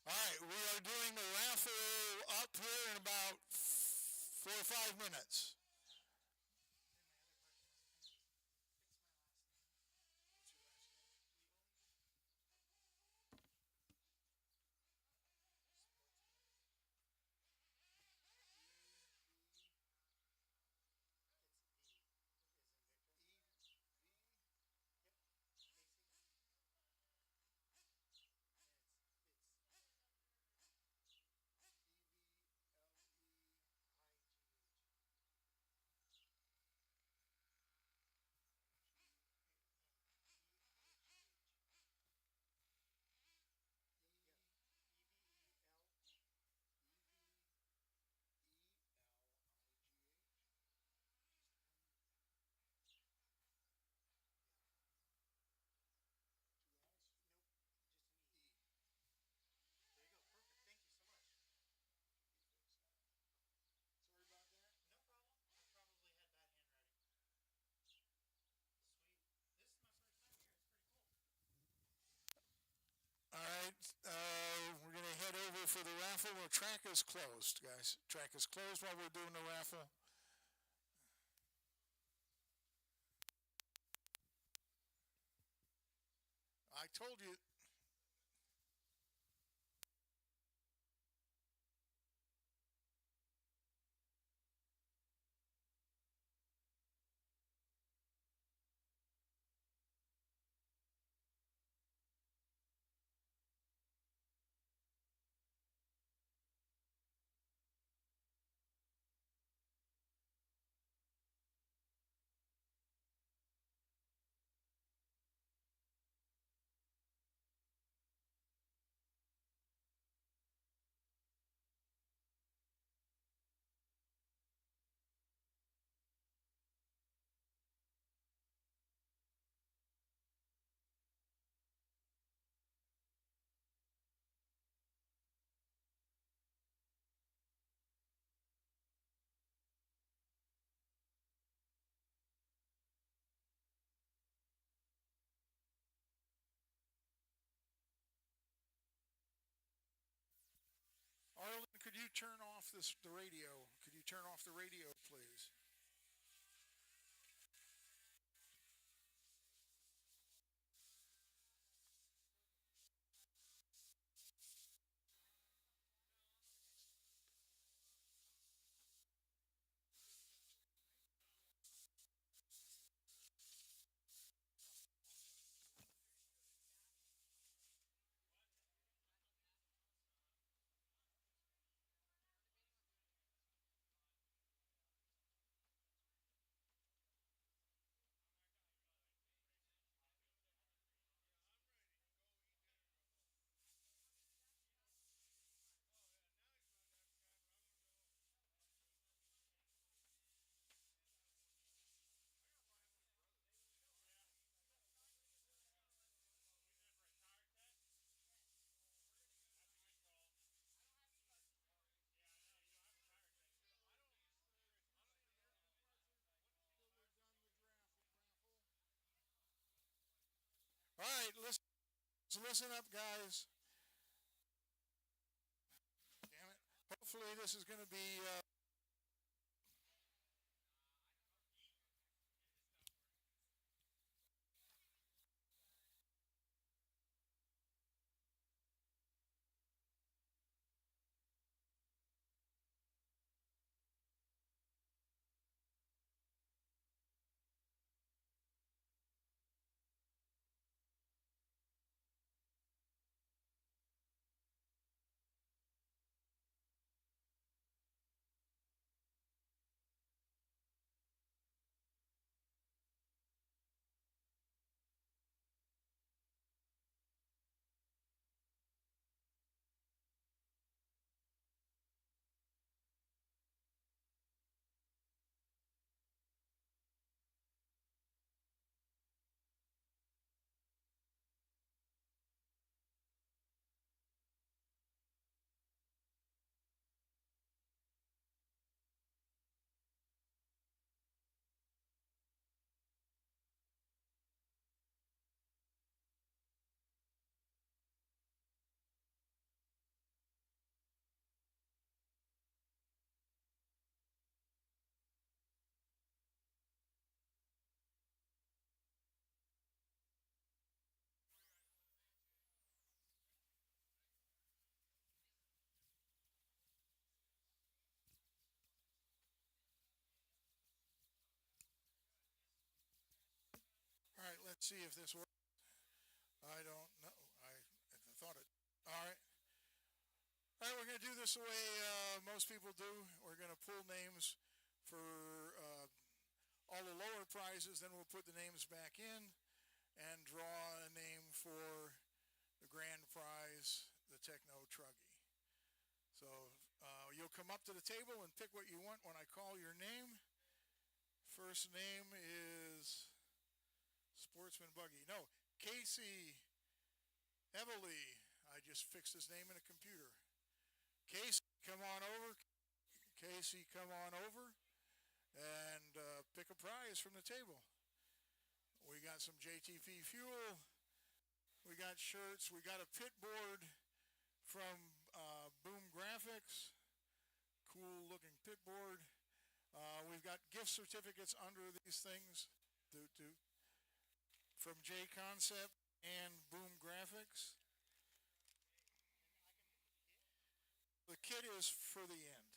All right, we are doing the raffle up here in about 4 or 5 minutes. All right, we're going to head over for the raffle. The track is closed, guys. Track is closed while we're doing the raffle. I told you. Arlen, could you turn off the radio? Could you turn off the radio, please? All right, listen up, guys. Damn it. Hopefully, this is going to be. Let's see if this works. I don't know. I thought it. All right. All right, we're going to do this the way most people do. We're going to pull names for all the lower prizes, then we'll put the names back in and draw a name for the grand prize, the Tekno Truggy. So you'll come up to the table and pick what you want when I call your name. First name is Sportsman Buggy. No, Casey Heavily. I just fixed his name in a computer. Casey, come on over. Casey, come on over and pick a prize from the table. We got some JTP fuel. We got shirts. We got a pit board from Boom Graphics. Cool looking pit board. We've got gift certificates under these things from J Concept and Boom Graphics. The kit is for the end.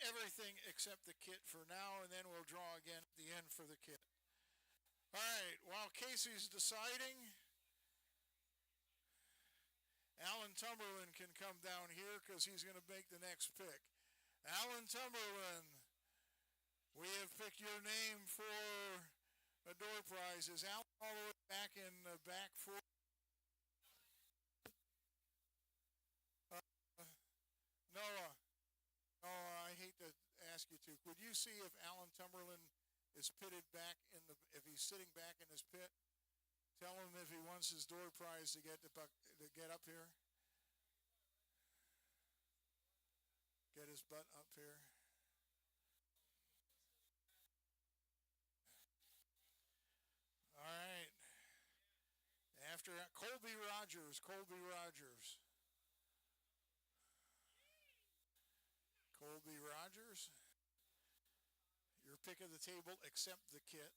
Everything except the kit for now, and then we'll draw again at the end for the kit. All right, while Casey's deciding, Alan Tumberland can come down here because he's going to make the next pick. Alan Tumberland, we have picked your name for a door prize. Is Alan all the way back in the back for? Noah, I hate to ask you to. Would you see if Alan Tumberland is pitted back if he's sitting back in his pit? Tell him if he wants his door prize to get up here. Get his butt up here. All right. After Colby Rogers. Colby Rogers. Your pick of the table except the kit.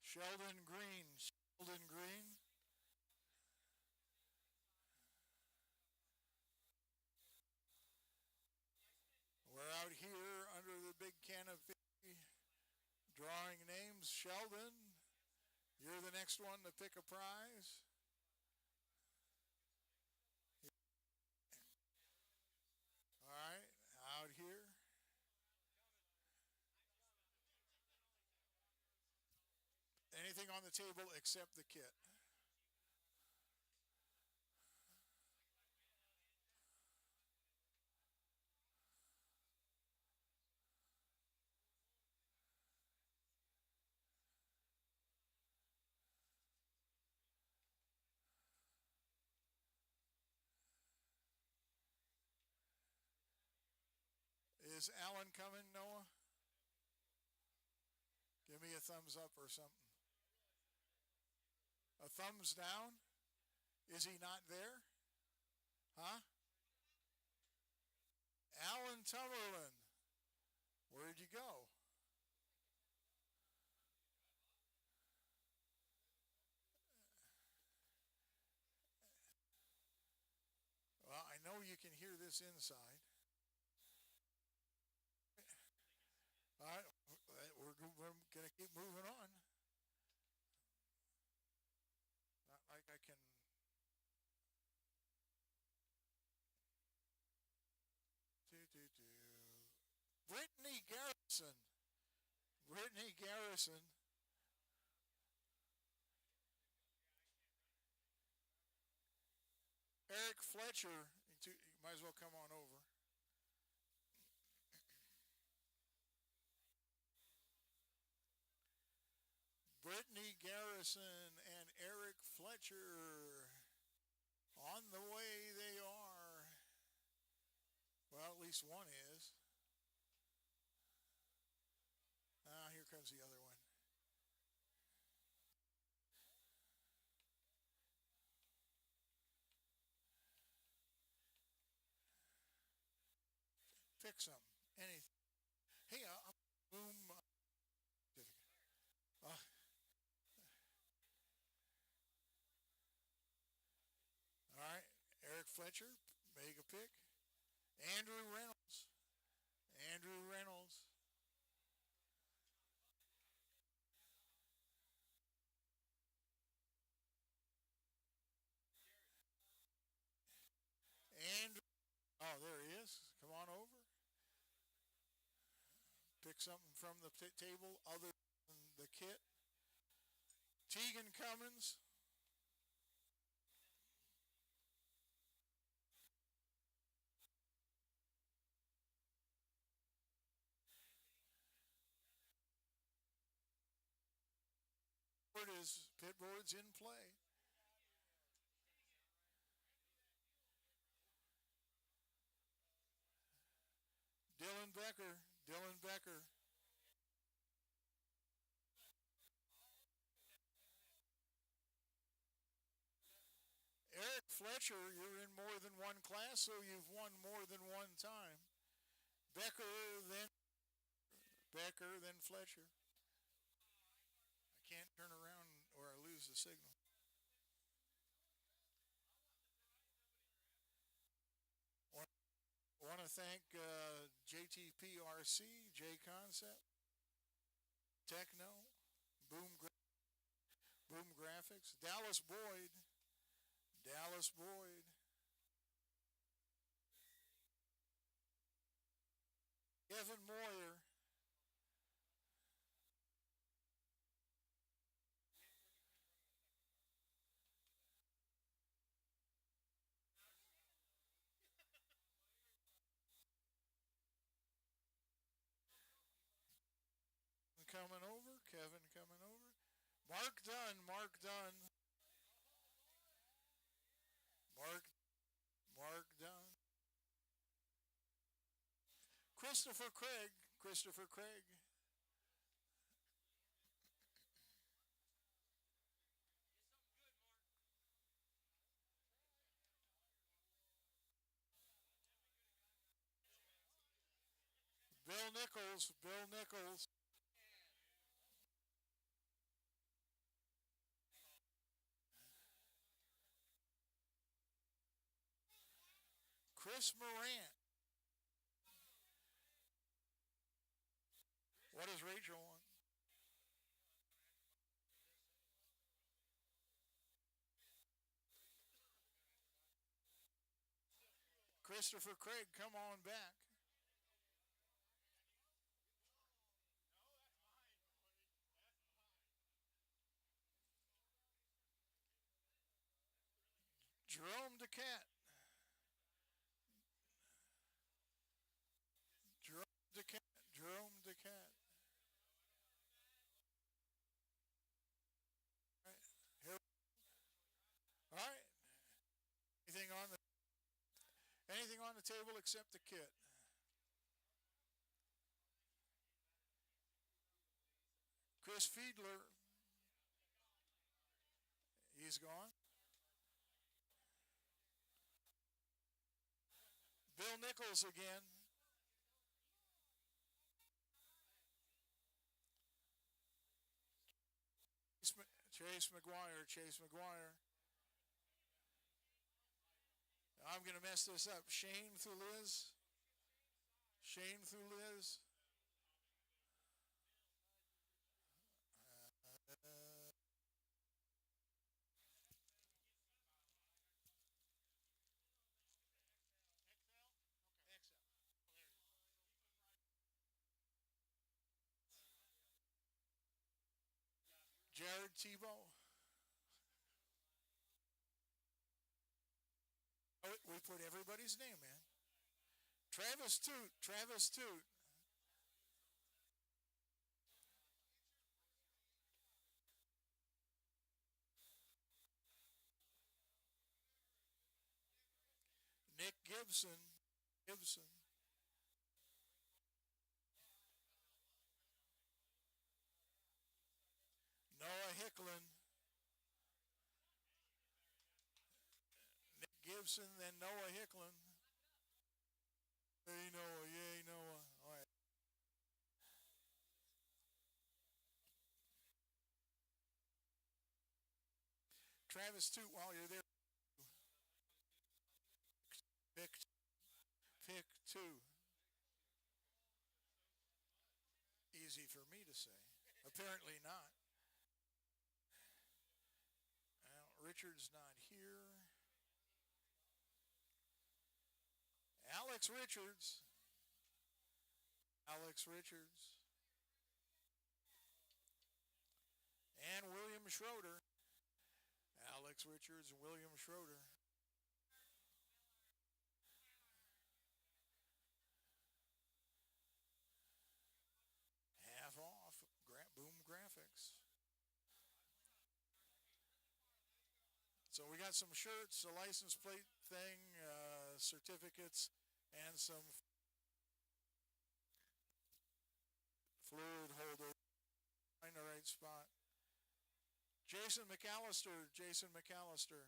Sheldon Green. We're out here under the big canopy drawing names. Sheldon, you're the next one to pick a prize. All right, out here. Anything on the table except the kit. Is Alan coming, Noah? Give me a thumbs up or something. A thumbs down? Is he not there? Huh? Alan Tumberland. Where'd you go? Well, I know you can hear this inside. All right, we're going to keep moving on. Not like I can. Brittany Garrison. Brittany Garrison. Eric Fletcher. You might as well come on over. Brittany Garrison and Eric Fletcher. On the way they are. Well, at least one is. Here comes the other one. Pick some. Anything. Hey, I'm Boom. Fletcher, make a pick. Andrew Reynolds. Andrew Reynolds. Andrew. Oh, there he is. Come on over. Pick something from the table other than the kit. Tegan Cummins. Pitboard's in play. Dylan Becker. Dylan Becker. Eric Fletcher, you're in more than one class, so you've won more than one time. Becker, then Fletcher. I can't turn around or I lose the signal. I want to thank JTPRC, J Concept, Tekno, Boom, Boom Graphics, Dallas Boyd, Kevin Moyer, Kevin coming over. Mark Dunn, Mark Dunn. Christopher Craig. Bill Nichols. Chris Morant. What does Rachel want? Christopher Craig, come on back. Jerome DeCat. Jerome DeCat. All right. Here. All right. Anything on the table except the kit. Chris Fiedler. He's gone. Bill Nichols again. Chase McGuire. I'm going to mess this up. Shane through Liz. Jared Tebow. Oh, we put everybody's name in. Travis Toot. Nick Gibson. Noah Hicklin. Nick Gibson, then Noah Hicklin. Yay Noah. All right. Travis Toot, while you're there. 2. Easy for me to say. Apparently not. Well, Richard's not here. Alex Richards. Alex Richards. And William Schroeder. Alex Richards and William Schroeder. Half off. Boom Graphics. So we got some shirts, a license plate thing, certificates, and some fluid holder. Find the right spot. Jason McAllister. Jason McAllister.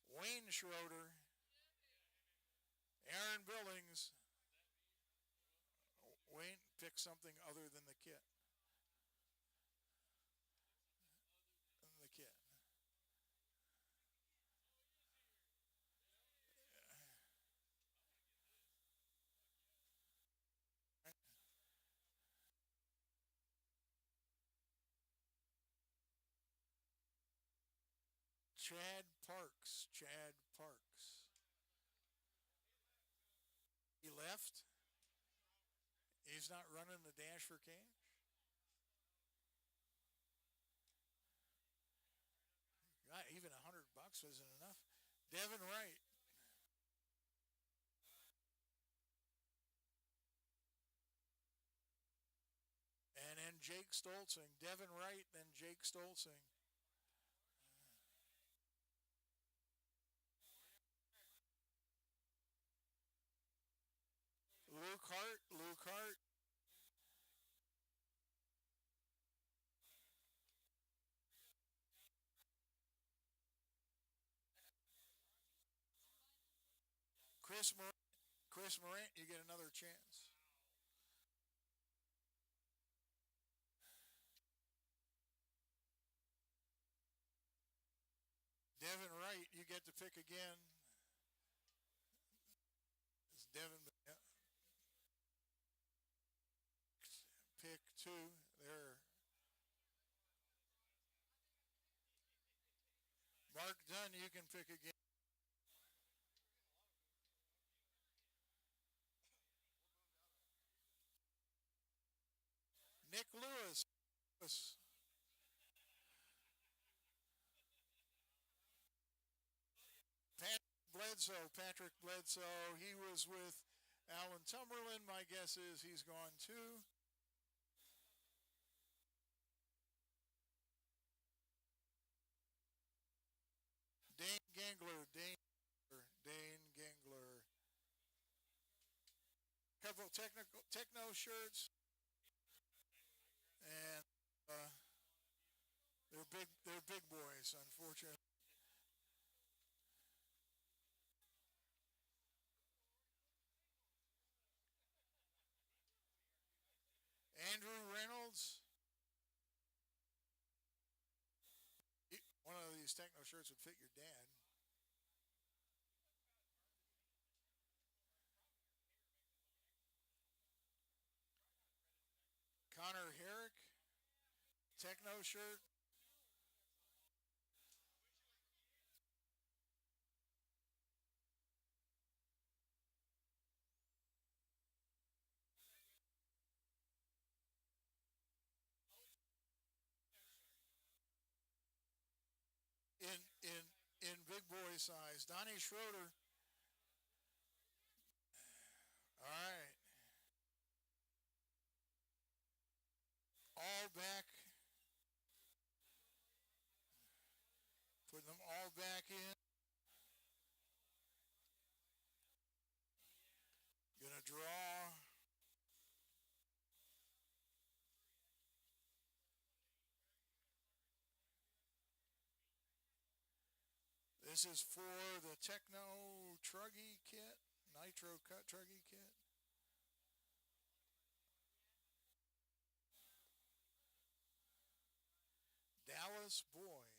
Wayne Schroeder. Aaron Billings. Wayne, pick something other than the kit. The kit. Chad Parks. Chad Parks. He left. He's not running the dash for cash. God, even $100 isn't enough. Devin Wright. And then Jake Stolzing. Devin Wright, then Jake Stolzing. Luke Hart. Luke Hart. Chris Morant. Chris Morant, you get another chance. Devin Wright, you get to pick again. It's Devin. Yeah. Pick 2. There. Mark Dunn, you can pick again. Nick Lewis. Patrick Bledsoe. Patrick Bledsoe. He was with Alan Tumberland. My guess is he's gone too. Dane Gangler. Dane Gangler. Couple Tekno shirts. And they're big boys, unfortunately. Andrew Reynolds. One of these Tekno shirts would fit your dad. Connor Herrick. Tekno shirt. In big boy size. Donnie Schroeder. All right. All back. Put them all back in. Gonna draw. This is for the Tekno Truggy kit. Nitro Cut Truggy kit. Dallas Boyd.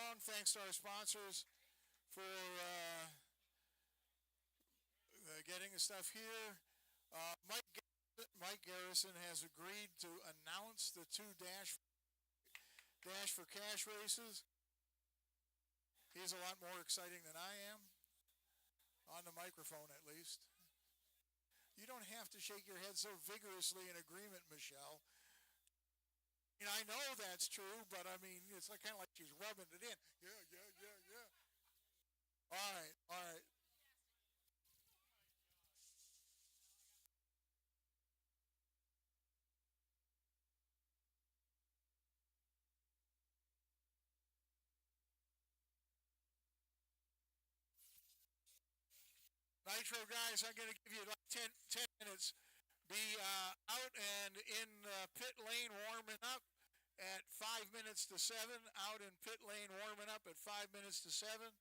long. Thanks to our sponsors for getting the stuff here. Mike Garrison has agreed to announce the two Dash for Cash races. He's a lot more exciting than I am, on the microphone at least. You don't have to shake your head so vigorously in agreement, Michelle. I know that's true, but I mean, it's like kind of like she's rubbing it in. Yeah. All right. Nitro guys, I'm going to give you like 10 minutes. Be out and in pit lane warming up at 5 minutes to 7. Out in pit lane warming up at 5 minutes to 7.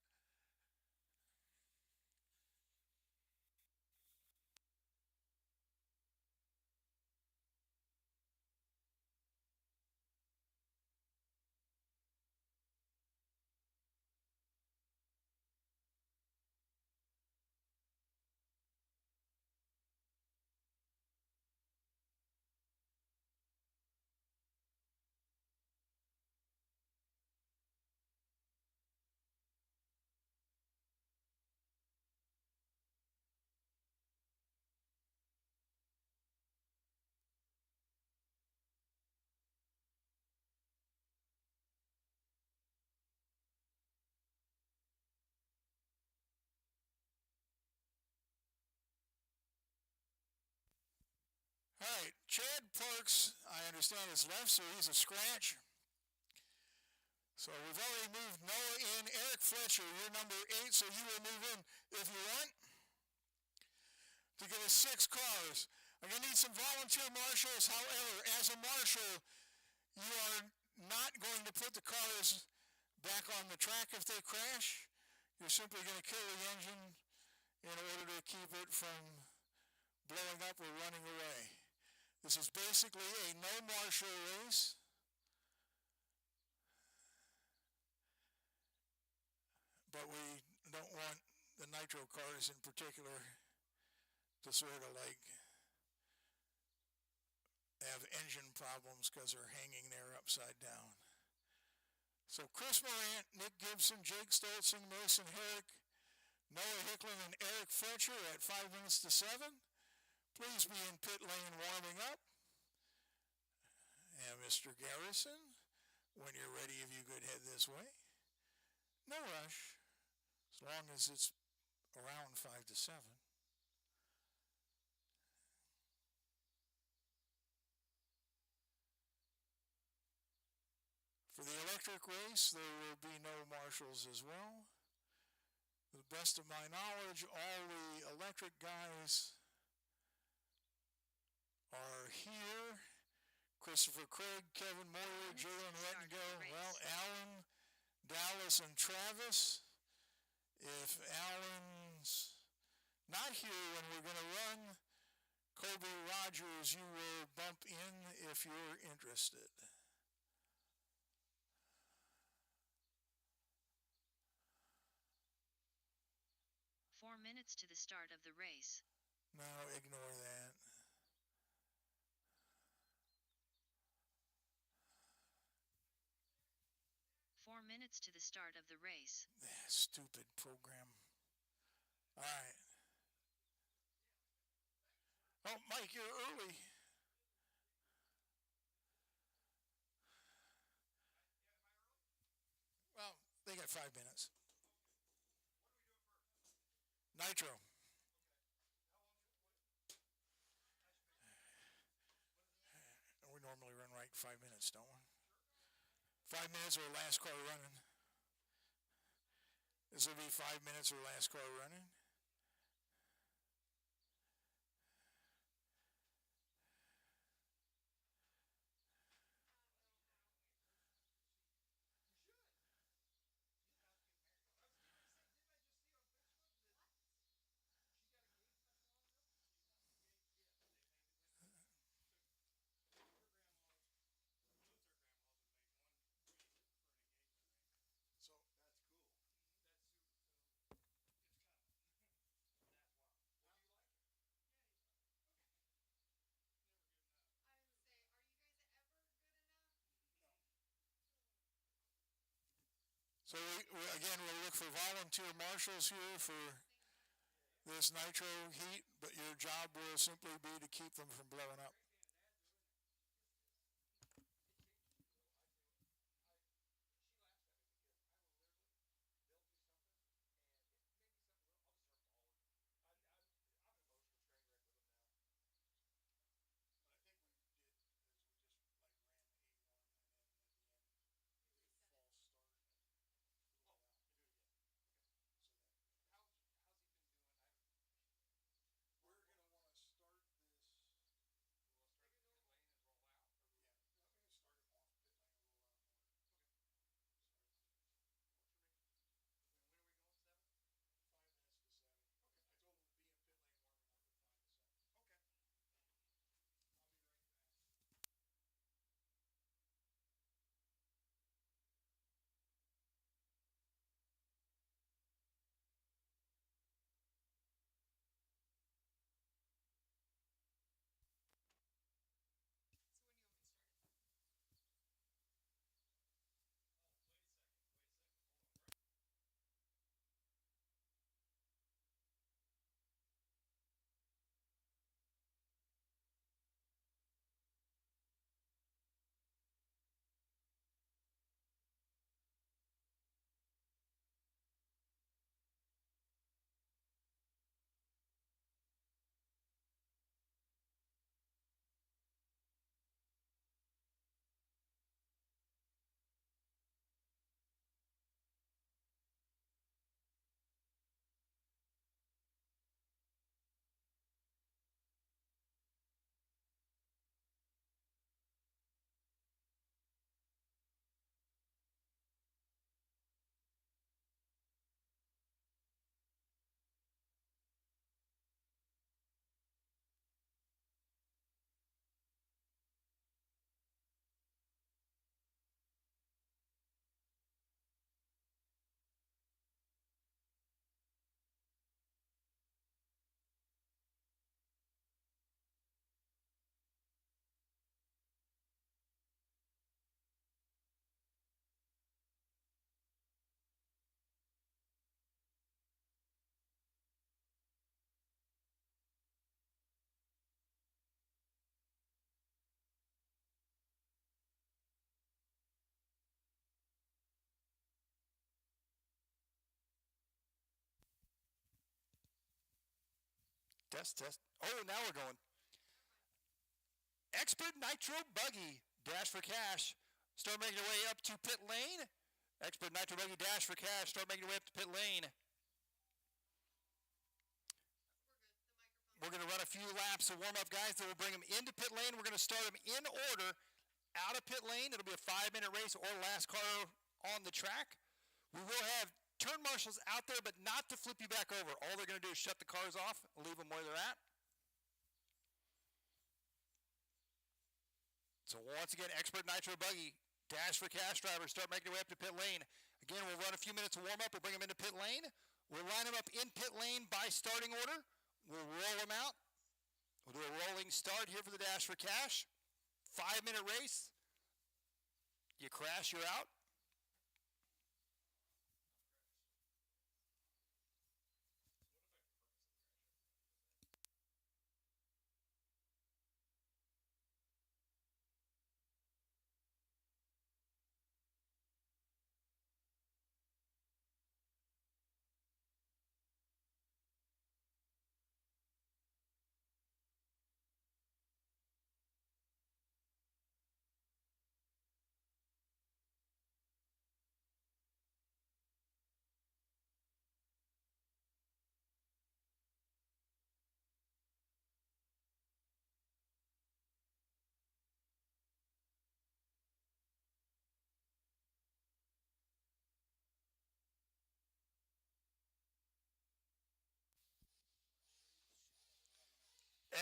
All right, Chad Parks, I understand, is left, so he's a scratch. So we've already moved Noah in. Eric Fletcher, you're number 8, so you will move in if you want to get us 6 cars. I'm going to need some volunteer marshals. However, as a marshal, you are not going to put the cars back on the track if they crash. You're simply going to kill the engine in order to keep it from blowing up or running away. This is basically a no marshal race. But we don't want the nitro cars in particular to sort of like have engine problems because they're hanging there upside down. So Chris Morant, Nick Gibson, Jake Stoltzen, Mason Herrick, Noah Hickling, and Eric Fletcher at 5 minutes to 7. Please be in pit lane warming up. And Mr. Garrison, when you're ready, if you could head this way. No rush, as long as it's around 5 to 7. For the electric race, there will be no marshals as well. To the best of my knowledge, all the electric guys are here. Christopher Craig, Kevin Moyer, Jalen Rettengo, well, Alan, Dallas, and Travis. If Alan's not here when we're going to run, Kobe Rogers, you will bump in if you're interested. Four minutes to the start of the race. No, ignore that. Four minutes to the start of the race. Stupid program. All right. Oh, Mike, you're early. Well, they got 5 minutes. Nitro. We normally run right 5 minutes, don't we? 5 minutes or last car running. This will be 5 minutes or last car running. So So again, we'll look for volunteer marshals here for this nitro heat, but your job will simply be to keep them from blowing up. Test, test. Oh, now we're going. Expert Nitro Buggy. Dash for cash. Start making your way up to pit lane. Expert Nitro Buggy. Dash for cash. Start making your way up to pit lane. We're going to run a few laps of warm-up, guys. Then we'll bring them into pit lane. We're going to start them in order out of pit lane. It'll be a 5-minute race or last car on the track. We will have turn marshals out there, but not to flip you back over. All they're going to do is shut the cars off and leave them where they're at. So once again, Expert Nitro Buggy, Dash for Cash drivers, start making your way up to pit lane. Again, we'll run a few minutes of warm-up. We'll bring them into pit lane. We'll line them up in pit lane by starting order. We'll roll them out. We'll do a rolling start here for the Dash for Cash. 5-minute race. You crash, you're out.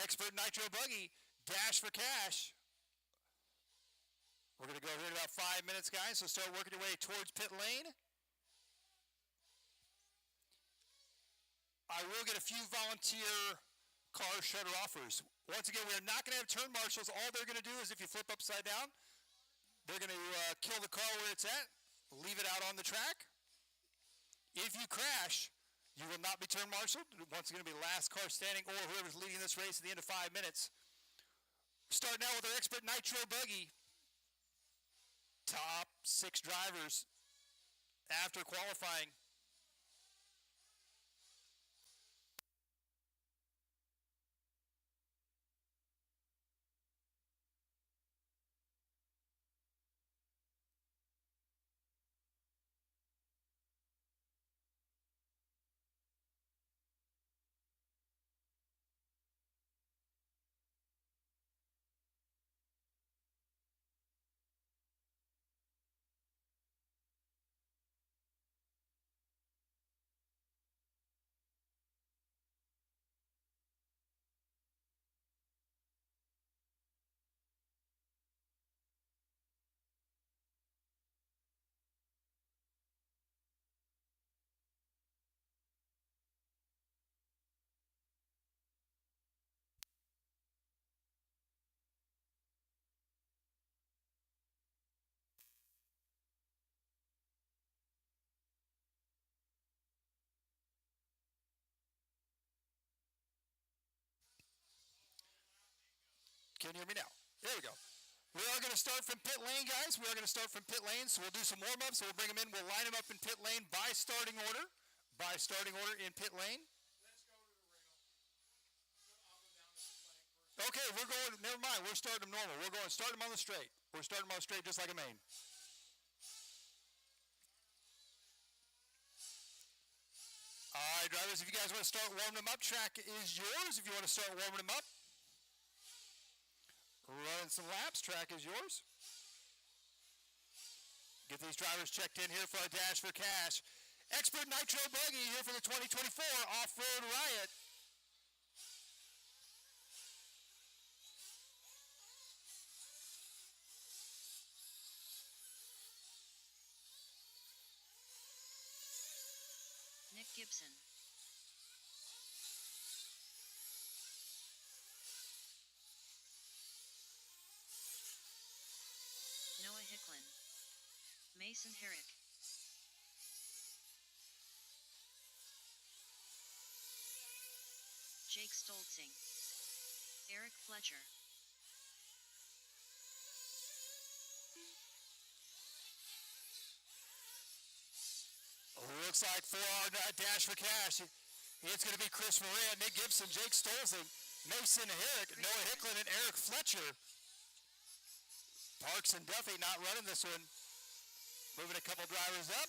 Expert Nitro Buggy, Dash for Cash. We're going to go here in about 5 minutes, guys, so start working your way towards pit lane. I will get a few volunteer car shutter offers. Once again, we're not going to have turn marshals. All they're going to do is if you flip upside down, they're going to kill the car where it's at, leave it out on the track. If you crash, you will not be turn marshaled. Once again, it'll be last car standing or whoever's leading this race at the end of 5 minutes. Starting out with our expert nitro buggy. Top 6 drivers after qualifying. Can you hear me now? There we go. We are going to start from pit lane, guys. We are going to start from pit lane, so we'll do some warm-ups. So we'll bring them in. We'll line them up in pit lane by starting order. By starting order in pit lane. Let's go to the rail. I'll go down to the flag first. Okay, we're going, never mind. We're starting them normal. We're going to start them on the straight. We're starting them on the straight just like a main. All right, drivers, if you guys want to start warming them up, track is yours. If you want to start warming them up. Running some laps, track is yours. Get these drivers checked in here for our Dash for Cash. Expert Nitro Buggy here for the 2024 Offroad Riot. Nick Gibson. Noah Hicklin. Mason Herrick. Jake Stoltzing. Eric Fletcher. Looks like for our Dash for Cash, it's going to be Chris Moran, Nick Gibson, Jake Stolzing, Mason Herrick, Noah Hicklin, and Eric Fletcher. Parks and Duffy not running this one. Moving a couple drivers up.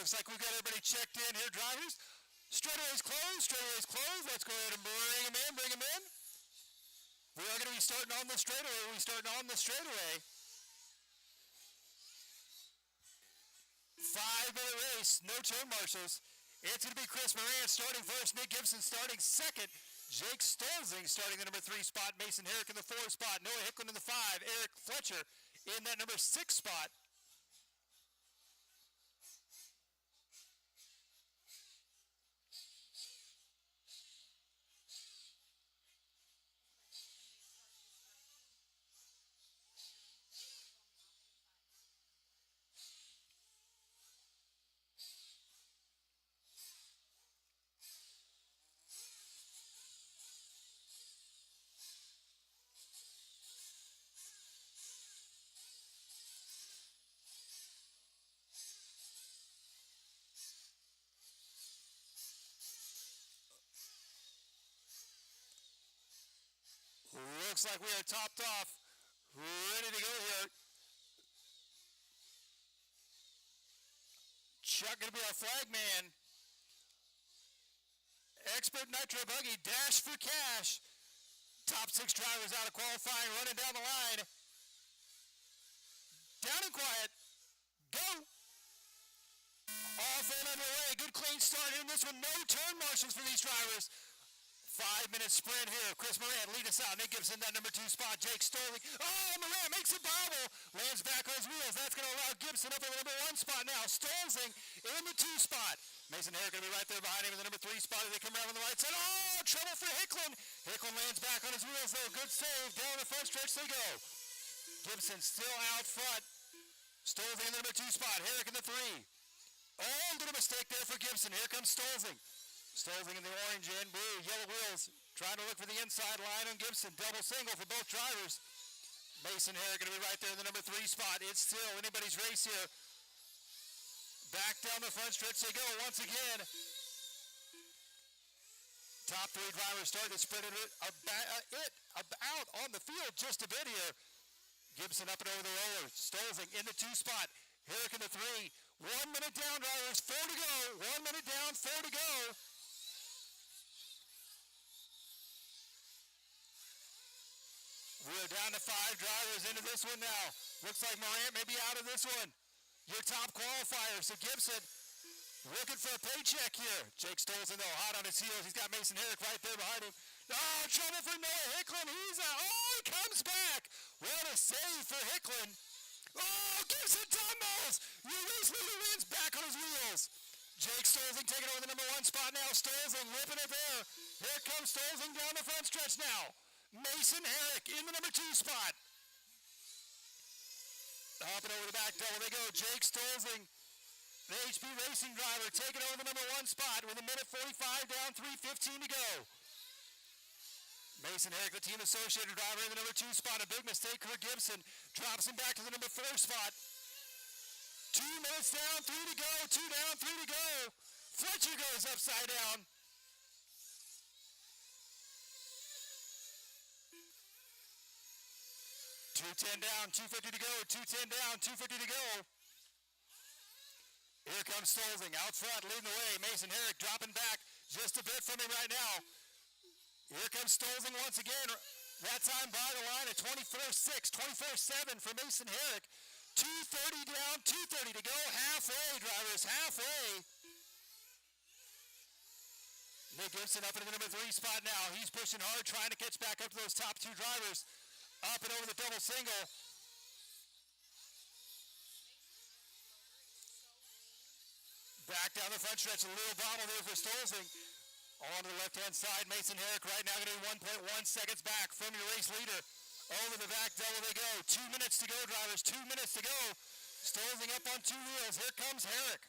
Looks like we've got everybody checked in here, drivers. Straightaway's closed, straightaway's closed. Let's go ahead and bring them in, bring them in. We are going to be starting on the straightaway. We're starting on the straightaway. 5-minute race, no turn marshals. It's going to be Chris Moran starting first, Nick Gibson starting second, Jake Stolzing starting the number 3 spot, Mason Herrick in the 4 spot, Noah Hicklin in the 5, Eric Fletcher in that number 6 spot. Looks like we are topped off, ready to go here. Chuck going to be our flag man. Expert Nitro Buggy, Dash for Cash. Top 6 drivers out of qualifying, running down the line. Down and quiet. Go. Off and underway. good clean start in this one. No turn marshals for these drivers. 5-minute sprint here. Chris Moran lead us out. Nick Gibson, that number 2 spot. Jake Stoling. Oh, Moran makes a bobble. Lands back on his wheels. That's going to allow Gibson up in the number 1 spot now. Stolzing in the 2 spot. Mason Herrick going to be right there behind him in the number 3 spot as they come around on the right side. Oh, trouble for Hicklin. Hicklin lands back on his wheels, though. Good save. Down the front stretch they go. Gibson still out front. Stolzing in the number 2 spot. Herrick in the 3. Oh, little mistake there for Gibson. Here comes Stolzing. Stolzing in the orange and blue, yellow wheels, trying to look for the inside line on Gibson. Double single for both drivers. Mason Herrick going to be right there in the number 3 spot. It's still anybody's race here. Back down the front stretch they go once again. Top 3 drivers starting to spread it about on the field just a bit here. Gibson up and over the roller. Stolzing in the 2 spot. Herrick in the 3. 1 minute down, drivers. 4 to go. 1 minute down, 4 to go. We're down to 5 drivers into this one now. Looks like Morant may be out of this one. Your top qualifier. So Gibson looking for a paycheck here. Jake Stolzen, though, hot on his heels. He's got Mason Herrick right there behind him. Oh, trouble for Noah Hicklin. He's out. Oh, he comes back. What a save for Hicklin. Oh, Gibson tumbles. Your race leader wins back on his wheels. Jake Stolzing taking over the number 1 spot now. Stolzing whipping it there. Here comes Stolzing down the front stretch now. Mason Herrick in the number 2 spot. Hopping over the back double they go. Jake Stolzing, the HP Racing driver, taking over the number 1 spot with a minute 45 down, 3:15 to go. Mason Herrick, the team associated driver, in the number 2 spot. A big mistake for Gibson. Drops him back to the number 4 spot. 2 minutes down, 3 to go. 2 down, 3 to go. Fletcher goes upside down. 2:10 down, 2:50 to go, 2:10 down, 2:50 to go. Here comes Stolzing out front, leading the way. Mason Herrick dropping back just a bit from him right now. Here comes Stolzing once again. That time by the line at 24-6, 24-7 for Mason Herrick. 2:30 down, 2:30 to go. Halfway, drivers, halfway. Nick Gibson up into the number 3 spot now. He's pushing hard, trying to catch back up to those top 2 drivers. Up and over the double single. Back down the front stretch, a little bobble there for Stolzing. On the left-hand side, Mason Herrick right now going to be 1.1 seconds back from your race leader. Over the back double they go. 2 minutes to go, drivers. 2 minutes to go. Stolzing up on 2 wheels. Here comes Herrick.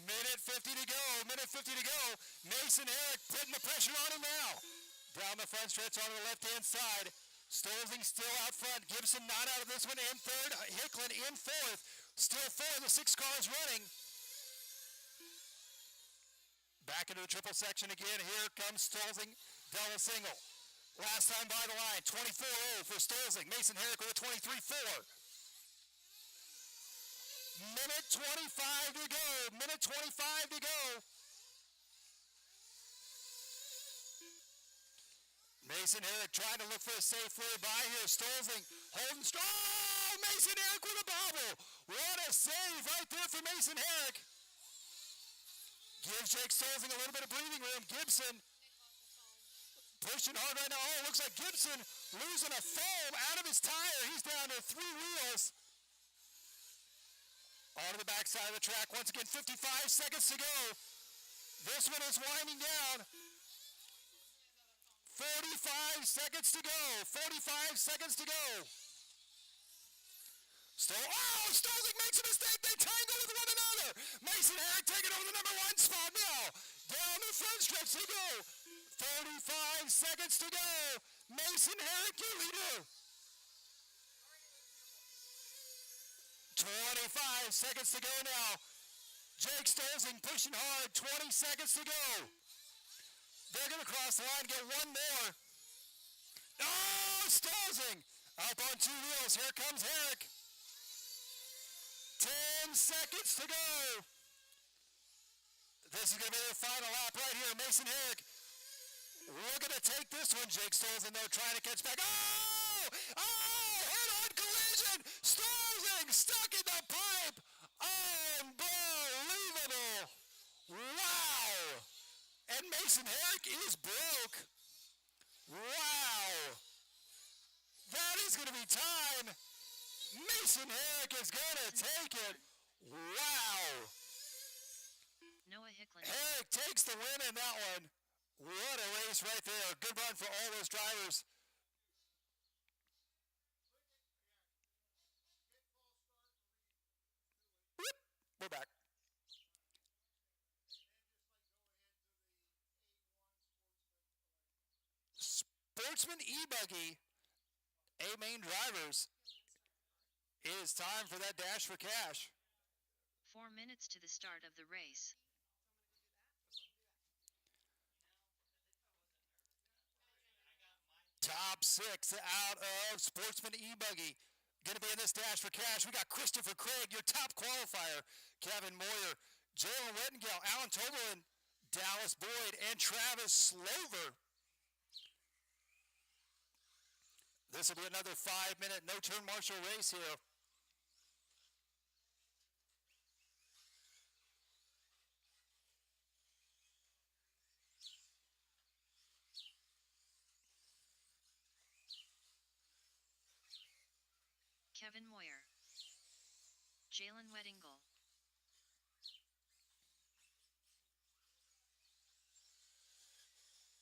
Minute 50 to go. Minute 50 to go. Mason Herrick putting the pressure on him now. Down the front stretch on the left-hand side. Stolzing still out front. Gibson not out of this one in 3rd. Hicklin in 4th. Still 4 of the 6 cars running. Back into the triple section again. Here comes Stolzing. Double single. Last time by the line. 24-0 for Stolzing. Mason Herrick with a 23-4. Minute 25 to go. Minute 25 to go. Mason Herrick trying to look for a safe way by here. Stolzing holding strong. Oh, Mason Herrick with a bobble. What a save right there for Mason Herrick. Gives Jake Stolzing a little bit of breathing room. Gibson pushing hard right now. Oh, it looks like Gibson losing a foam out of his tire. He's down to 3 wheels. Onto the backside of the track. Once again, 55 seconds to go. This one is winding down. 45 seconds to go. 45 seconds to go. Stolzing makes a mistake. They tangle with one another. Mason Herrick taking over the number 1 spot now. Down the front stretch they go. 35 seconds to go. Mason Herrick, your leader. 25 seconds to go now. Jake Stolzing pushing hard. 20 seconds to go. They're going to cross the line and get one more. Oh, Stolzing up on 2 wheels. Here comes Herrick. 10 seconds to go. This is going to be their final lap right here. Mason Herrick looking to take this one. Jake Stolzing, though, trying to catch back. Oh! Head-on collision! Mason Herrick is broke. Wow. That is going to be time. Mason Herrick is going to take it. Wow. Noah Hicklin. Herrick takes the win in that one. What a race right there. Good run for all those drivers. Whoop. We're back. Sportsman E-Buggy, A-Main drivers. It is time for that dash for cash. 4 minutes to the start of the race. Top 6 out of Sportsman E-Buggy. Going to be in this dash for cash. We got Christopher Craig, your top qualifier. Kevin Moyer, Jalen Wettengale, Alan Toberlin, Dallas Boyd, and Travis Slover. This will be another 5-minute no-turn marshal race here. Kevin Moyer. Jalen Weddingle.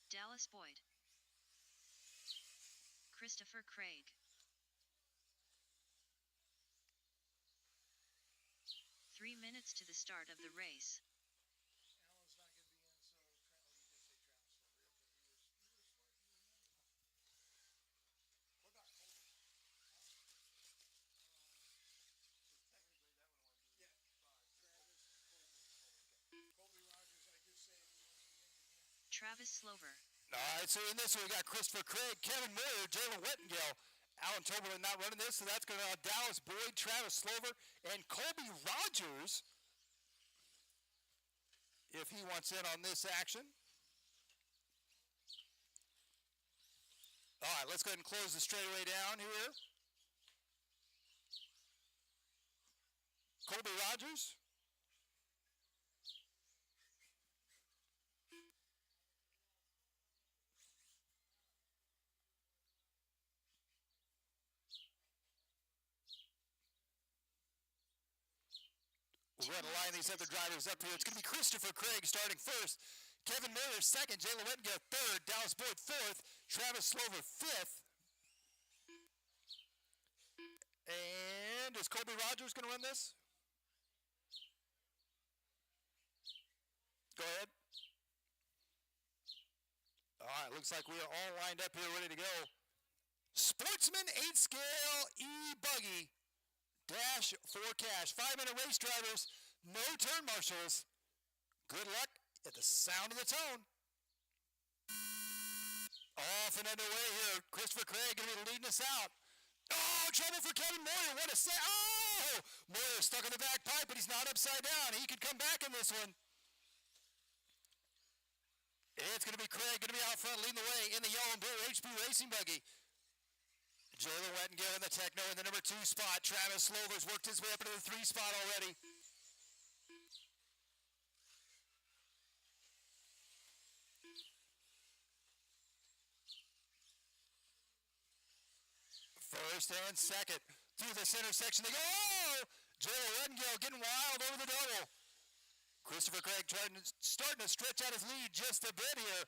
Dallas Boyd. Christopher Craig. 3 minutes to the start of the race. Travis Slover. All right, so in this one we got Christopher Craig, Kevin Moyer, Jalen Wettengale, Alan Toberlin not running this, so that's going to be Dallas Boyd, Travis Slover, and Colby Rogers if he wants in on this action. All right, let's go ahead and close the straightaway down here. Colby Rogers. We're going to line these other drivers up here. It's going to be Christopher Craig starting first. Kevin Moyer second. Jalen Wettengale third. Dallas Boyd fourth. Travis Slover fifth. And is Colby Rogers going to run this? Go ahead. All right, looks like we are all lined up here ready to go. Sportsman 8-scale E-Buggy. Dash for cash. 5-minute race drivers, no turn marshals. Good luck at the sound of the tone. Off and underway here. Christopher Craig going to be leading us out. Oh, trouble for Kevin Moyer. What a set. Oh! Moyer stuck in the back pipe, but he's not upside down. He could come back in this one. It's going to be Craig going to be out front leading the way in the yellow and blue HB Racing Buggy. Jalen Wettengale in the Tekno in the number 2 spot. Travis Slover's worked his way up into the 3 spot already. First and second. Through this intersection they go. Oh! Jalen Wettengale getting wild over the double. Christopher Craig starting to stretch out his lead just a bit here.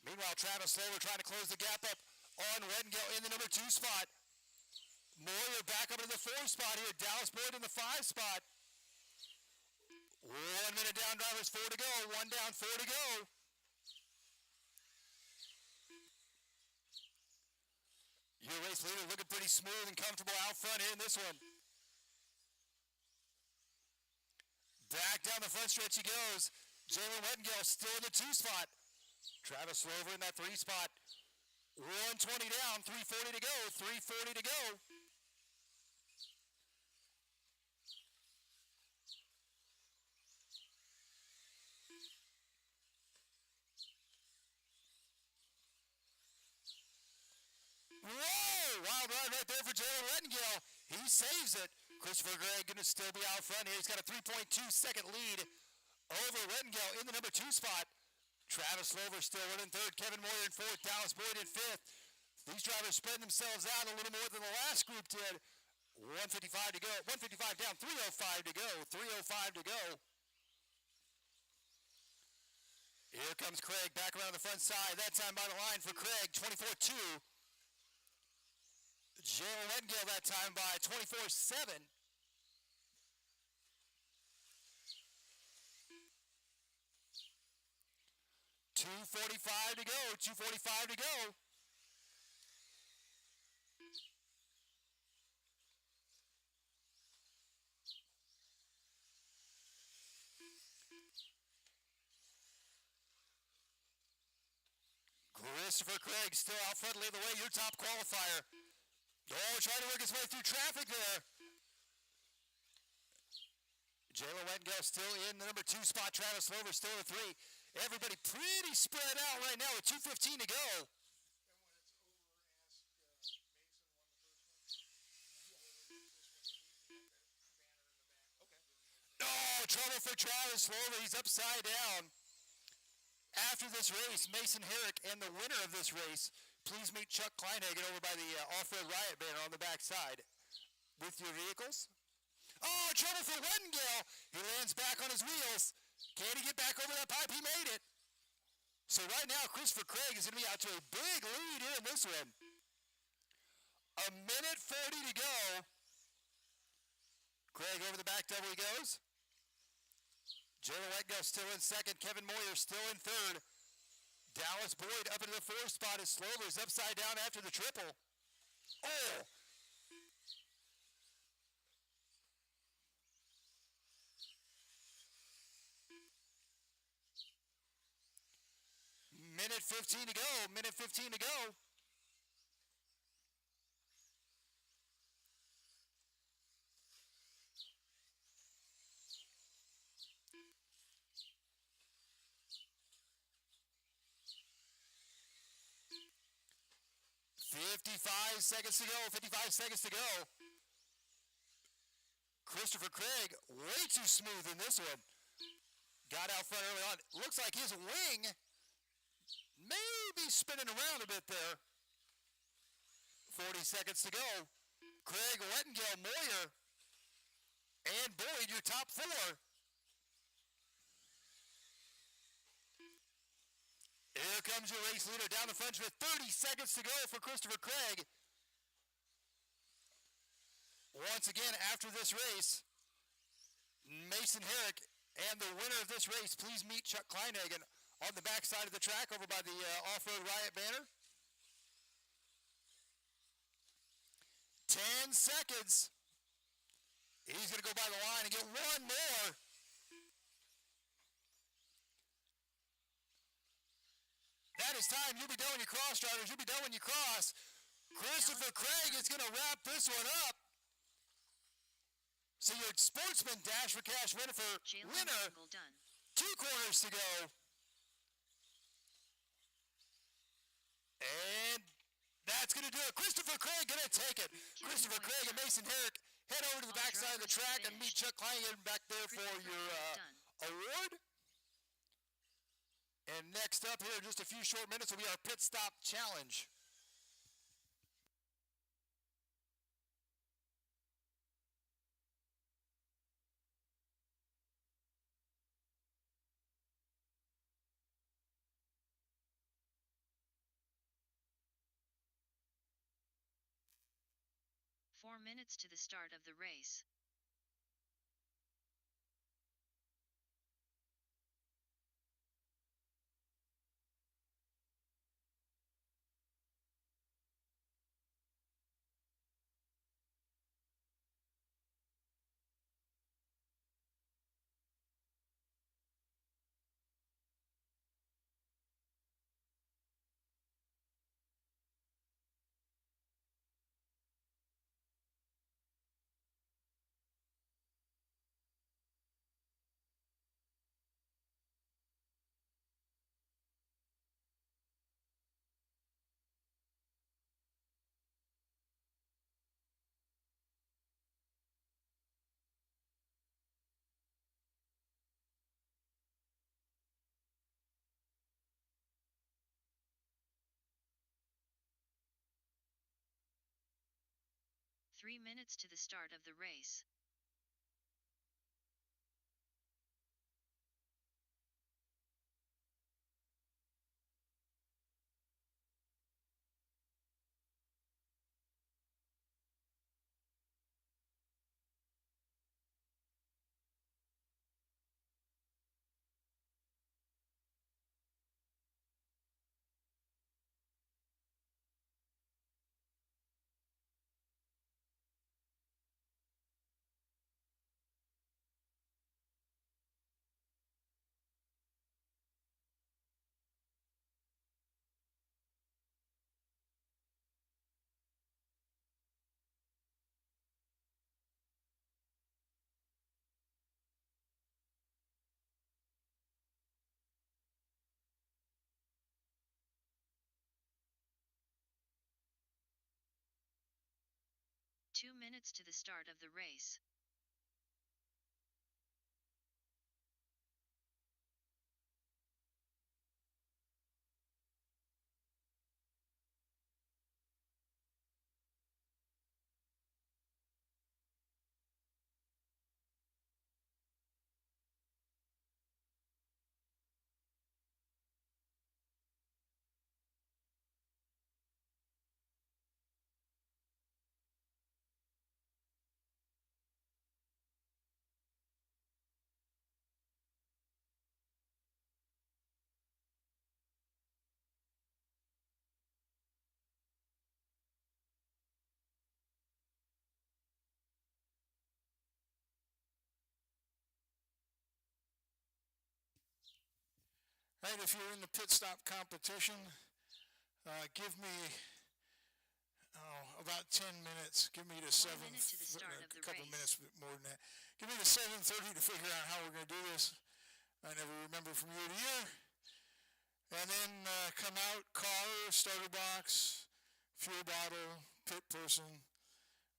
Meanwhile, Travis Slover trying to close the gap up on Wettengale in the number 2 spot. Moyer back up into the 4 spot here. Dallas Boyd in the 5 spot. 1 minute down, drivers, 4 to go. 1 down, 4 to go. Your race leader looking pretty smooth and comfortable out front here in this one. Back down the front stretch he goes. Jalen Wettengale still in the 2 spot. Travis Slover in that 3 spot. 120 down, 340 to go, 340 to go. Whoa! Wild ride right there for Jalen Wettengale. He saves it. Christopher Craig going to still be out front here. He's got a 3.2 second lead over Wettengale in the number 2 spot. Travis Slover still running third. Kevin Moyer in fourth. Dallas Boyd in fifth. These drivers spreading themselves out a little more than the last group did. 155 to go. 155 down. 305 to go. 305 to go. Here comes Craig back around the front side. That time by the line for Craig. 24-2. Jalen Wettengale that time by 24-7. 2:45 to go. 2:45 to go. Christopher Craig still out front, lead the way, your top qualifier. Oh, trying to work his way through traffic there. Jalen Wettengale still in the number 2 spot. Travis Slover still in the 3. Everybody pretty spread out right now with 2:15 to go. Oh, trouble for Travis Slover. He's upside down. After this race, Mason Herrick and the winner of this race, please meet Chuck Kleinhagen over by the Offroad Riot banner on the back side with your vehicles. Oh, trouble for Wettengale. He lands back on his wheels. Can he get back over that pipe? He made it. So right now, Christopher Craig is going to be out to a big lead here in this one. 1:40 to go. Craig over the back double he goes. Jalen Wettengale still in second. Kevin Moyer still in third. Dallas Boyd up into the 4th spot as Slover is upside down after the triple. Oh! Minute 15 to go. Minute 15 to go. Fifty-five seconds to go. 55 seconds to go. Christopher Craig, way too smooth in this one. Got out front early on. Looks like his wing maybe spinning around a bit there. 40 seconds to go. Craig, Wettengale, Moyer, and Boyd, your top 4. Here comes your race leader down the front with 30 seconds to go for Christopher Craig. Once again, after this race, Mason Herrick and the winner of this race, please meet Chuck Kleinhagen on the back side of the track over by the Offroad Riot banner. 10 seconds. He's going to go by the line and get one more. That is time. You'll be done when you cross, drivers. You'll be done when you cross. Christopher Craig is going to wrap this one up. So your Sportsman Dash for Cash winner for winner. 2 quarters to go. And that's going to do it. Christopher Craig going to take it. Christopher Craig and Mason Herrick head over to the back side of the track and meet Chuck Kleinhagen back there for your award. And next up here in just a few short minutes will be our pit stop challenge. Four minutes to the start of the race. 3 minutes to the start of the race. Two minutes to the start of the race. All right, if you're in the pit stop competition, give me about 10 minutes. Give me to 7. Minute to the start of the a couple race. minutes more than that. Give me to 7:30 to figure out how we're going to do this. I never remember from year to year. And then come out, car, starter box, fuel bottle, pit person,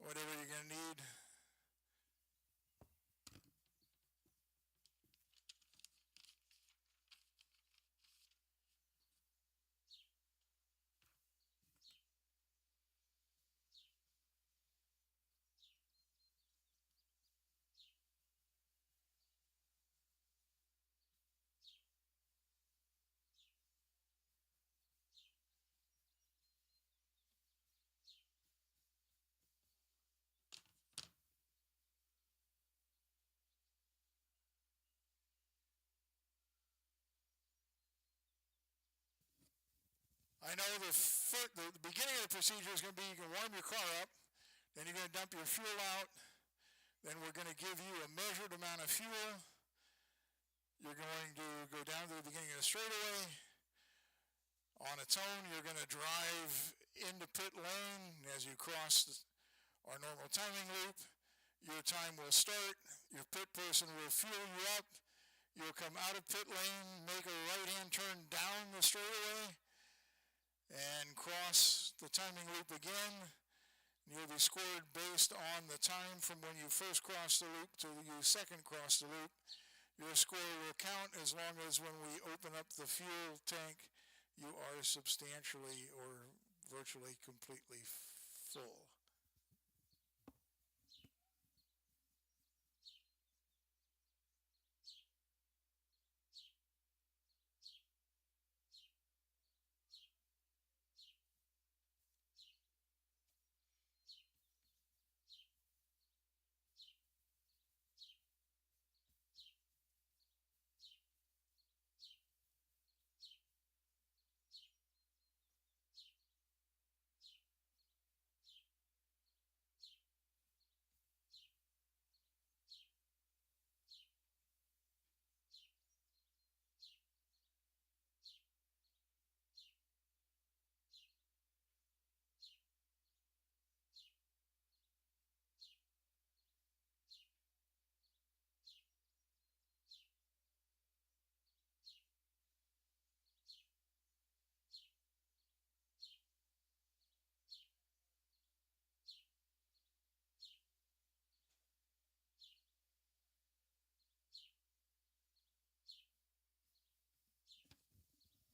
whatever you're going to need. I know the beginning of the procedure is going to be you can warm your car up, then you're going to dump your fuel out, then we're going to give you a measured amount of fuel. You're going to go down to the beginning of the straightaway. On its own, you're going to drive into pit lane as you cross our normal timing loop. Your time will start. Your pit person will fuel you up. You'll come out of pit lane, make a right-hand turn down the straightaway, and cross the timing loop again. You'll be scored based on the time from when you first crossed the loop to you second cross the loop. Your score will count as long as when we open up the fuel tank, you are substantially or virtually completely full.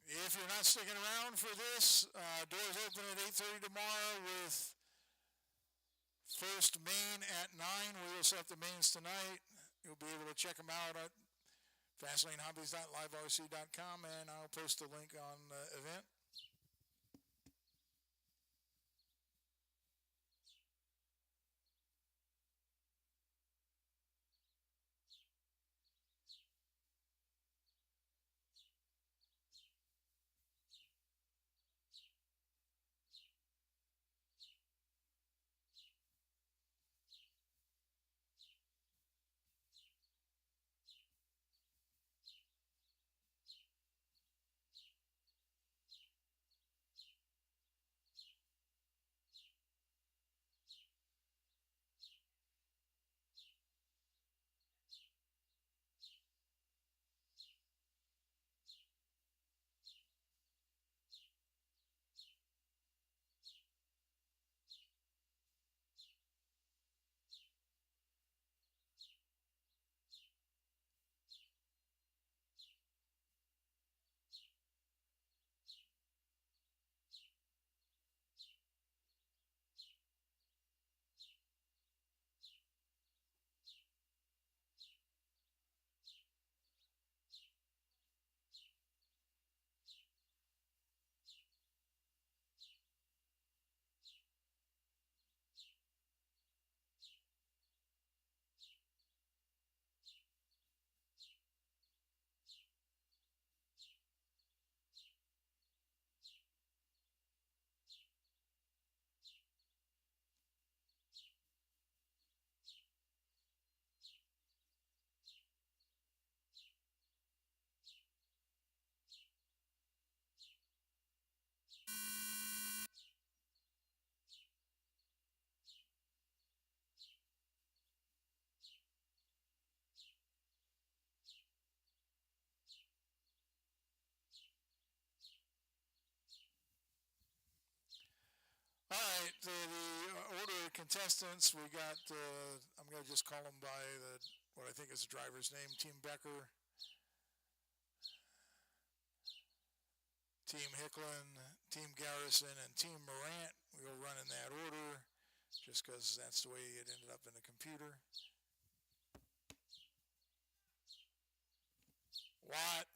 If you're not sticking around for this, doors open at 8:30 tomorrow with first left main at 9. We will set the mains tonight. You'll be able to check them out at fastlanehobbies.liverc.com, and I'll post the link on the event. All right, the order of contestants, we got, I'm going to just call them by what I think is the driver's name, Team Becker, Team Hicklin, Team Garrison, and Team Morant. We'll run in that order just because that's the way it ended up in the computer. Watt.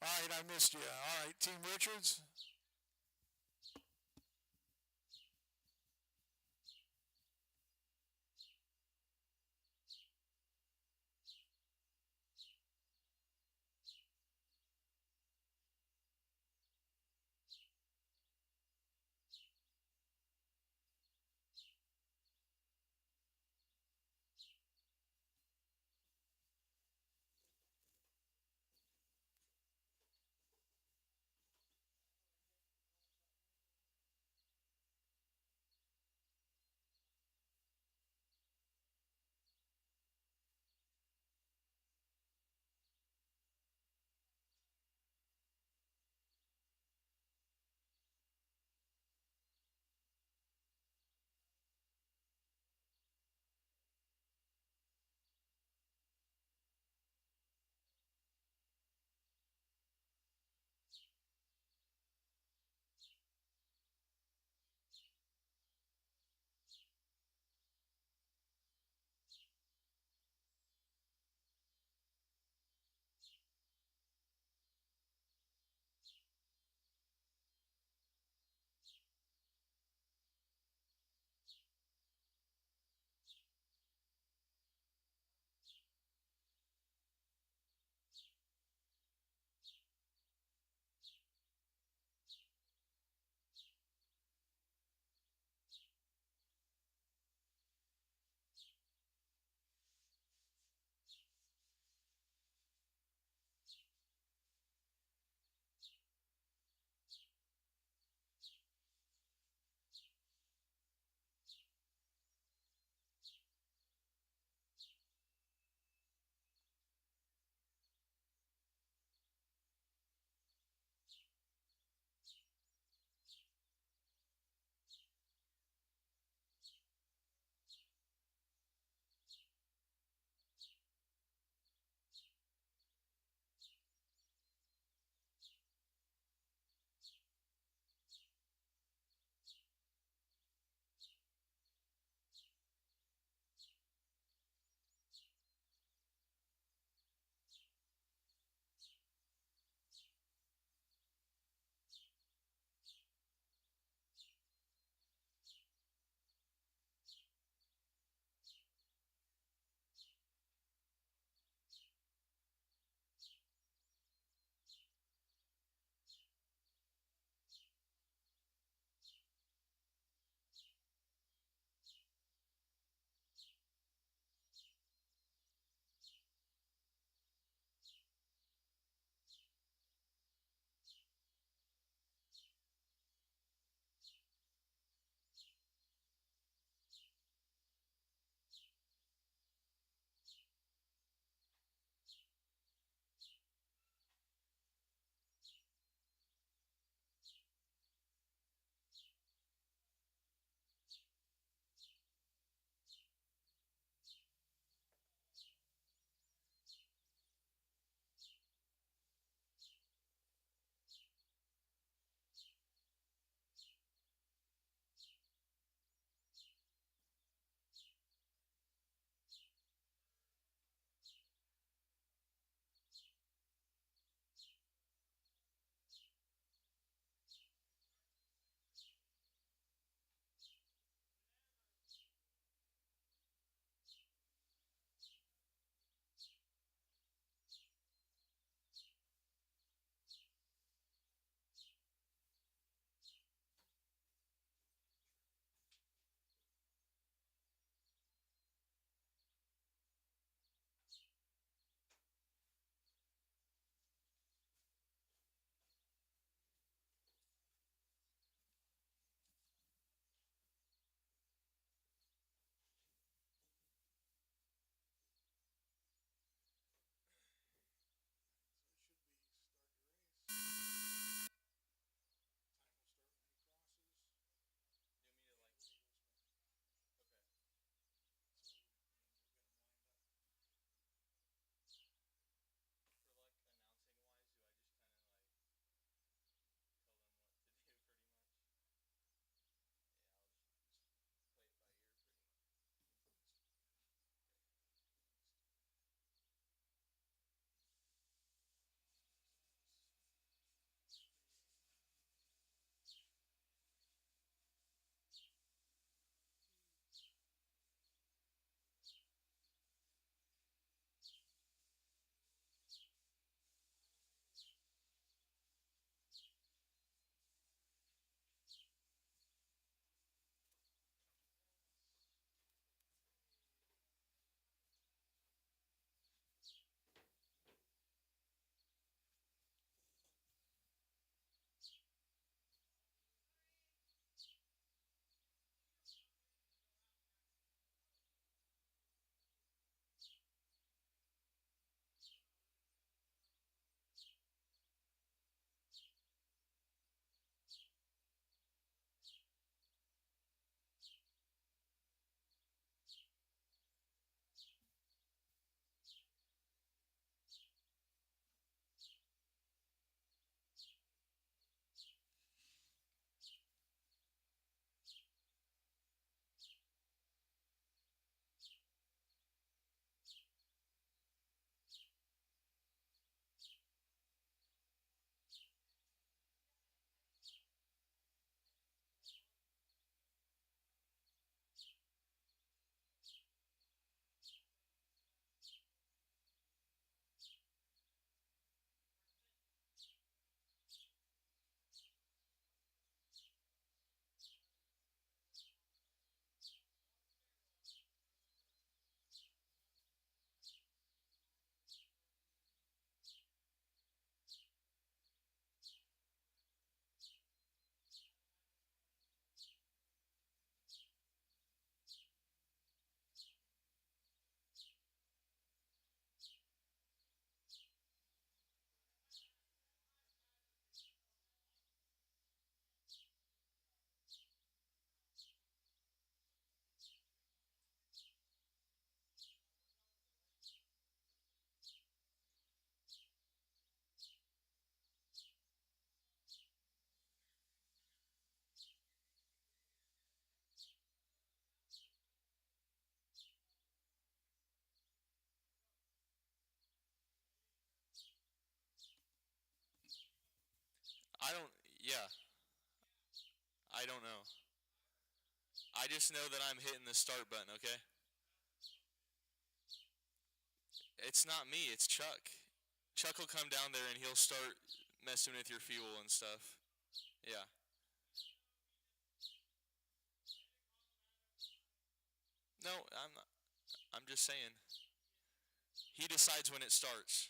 All right, I missed you. All right, Team Richards. don't. Yeah, I don't know. I just know that I'm hitting the start button. Okay. It's not me. It's Chuck. Chuck will come down there and he'll start messing with your fuel and stuff. Yeah. No, I'm not. I'm just saying. He decides when it starts.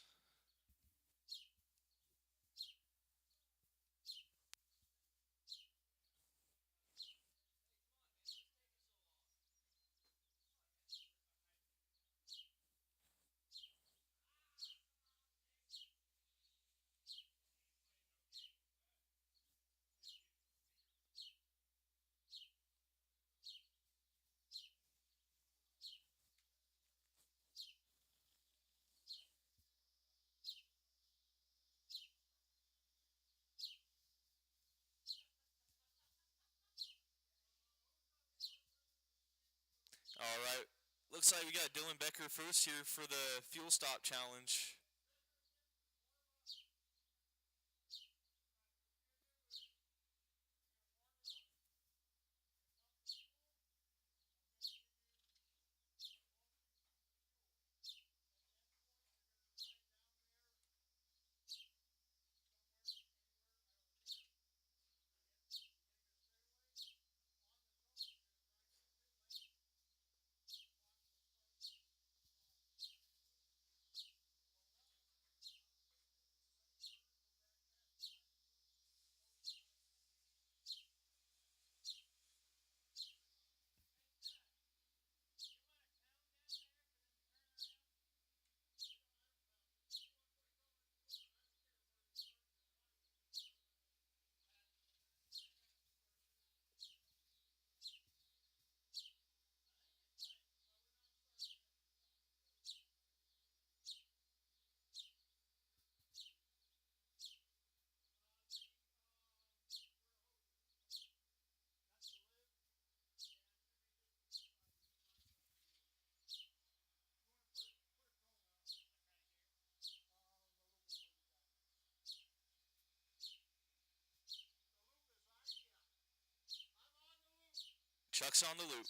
All right. Looks like we got Dylan Becker first here for the fuel stop challenge. Chuck's on the loop.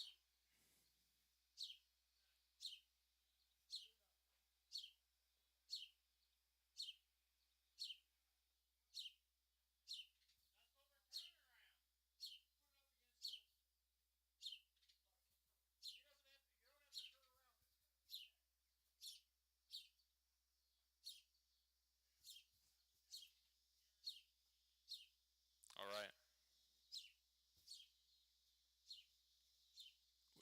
All right.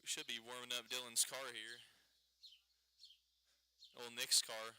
We should be warming up Dylan's car here. Old Nick's car.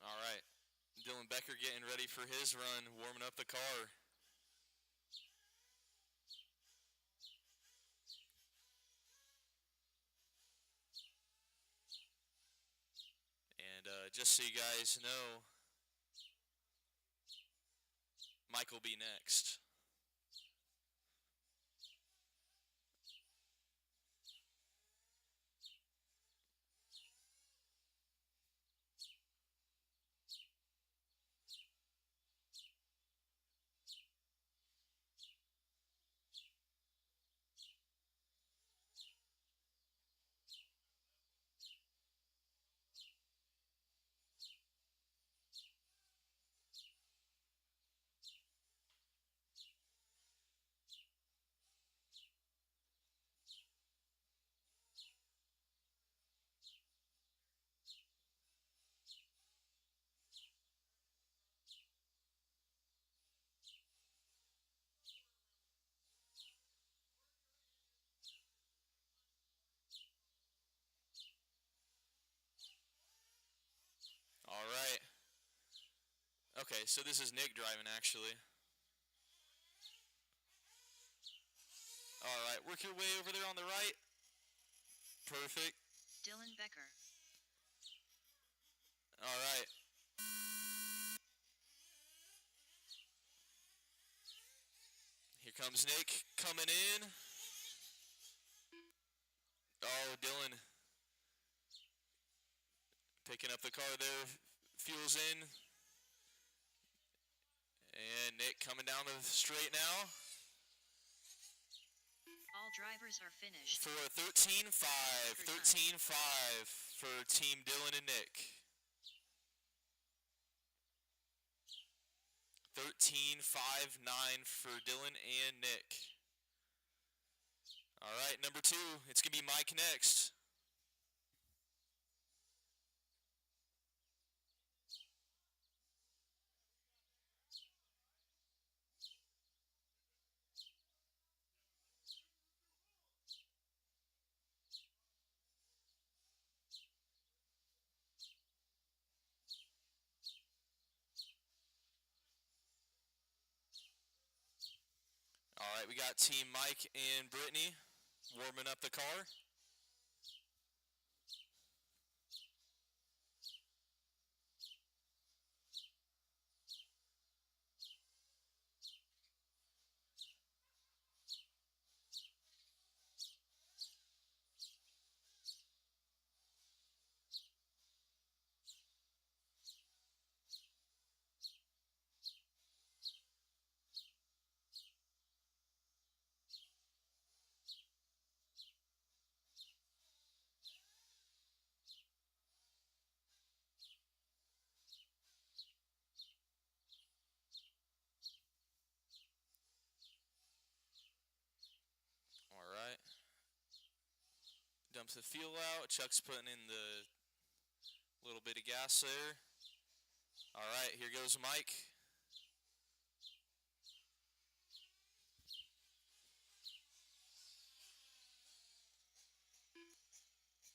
All right. Dylan Becker getting ready for his run, warming up the car. And just so you guys know, Mike will be next. Okay, so this is Nick driving, actually. All right, work your way over there on the right. Perfect. Dylan Becker. All right. Here comes Nick coming in. Oh, Dylan picking up the car there. Fuel's in. And Nick coming down the straight now. All drivers are finished. For 13-5. 13-5 for Team Dylan and Nick. 13-5-9 for Dylan and Nick. All right, number 2. It's going to be Mike next. All right, we got Team Mike and Brittany warming up the car. All right. Dumps the fuel out. Chuck's putting in the little bit of gas there. All right, here goes Mike.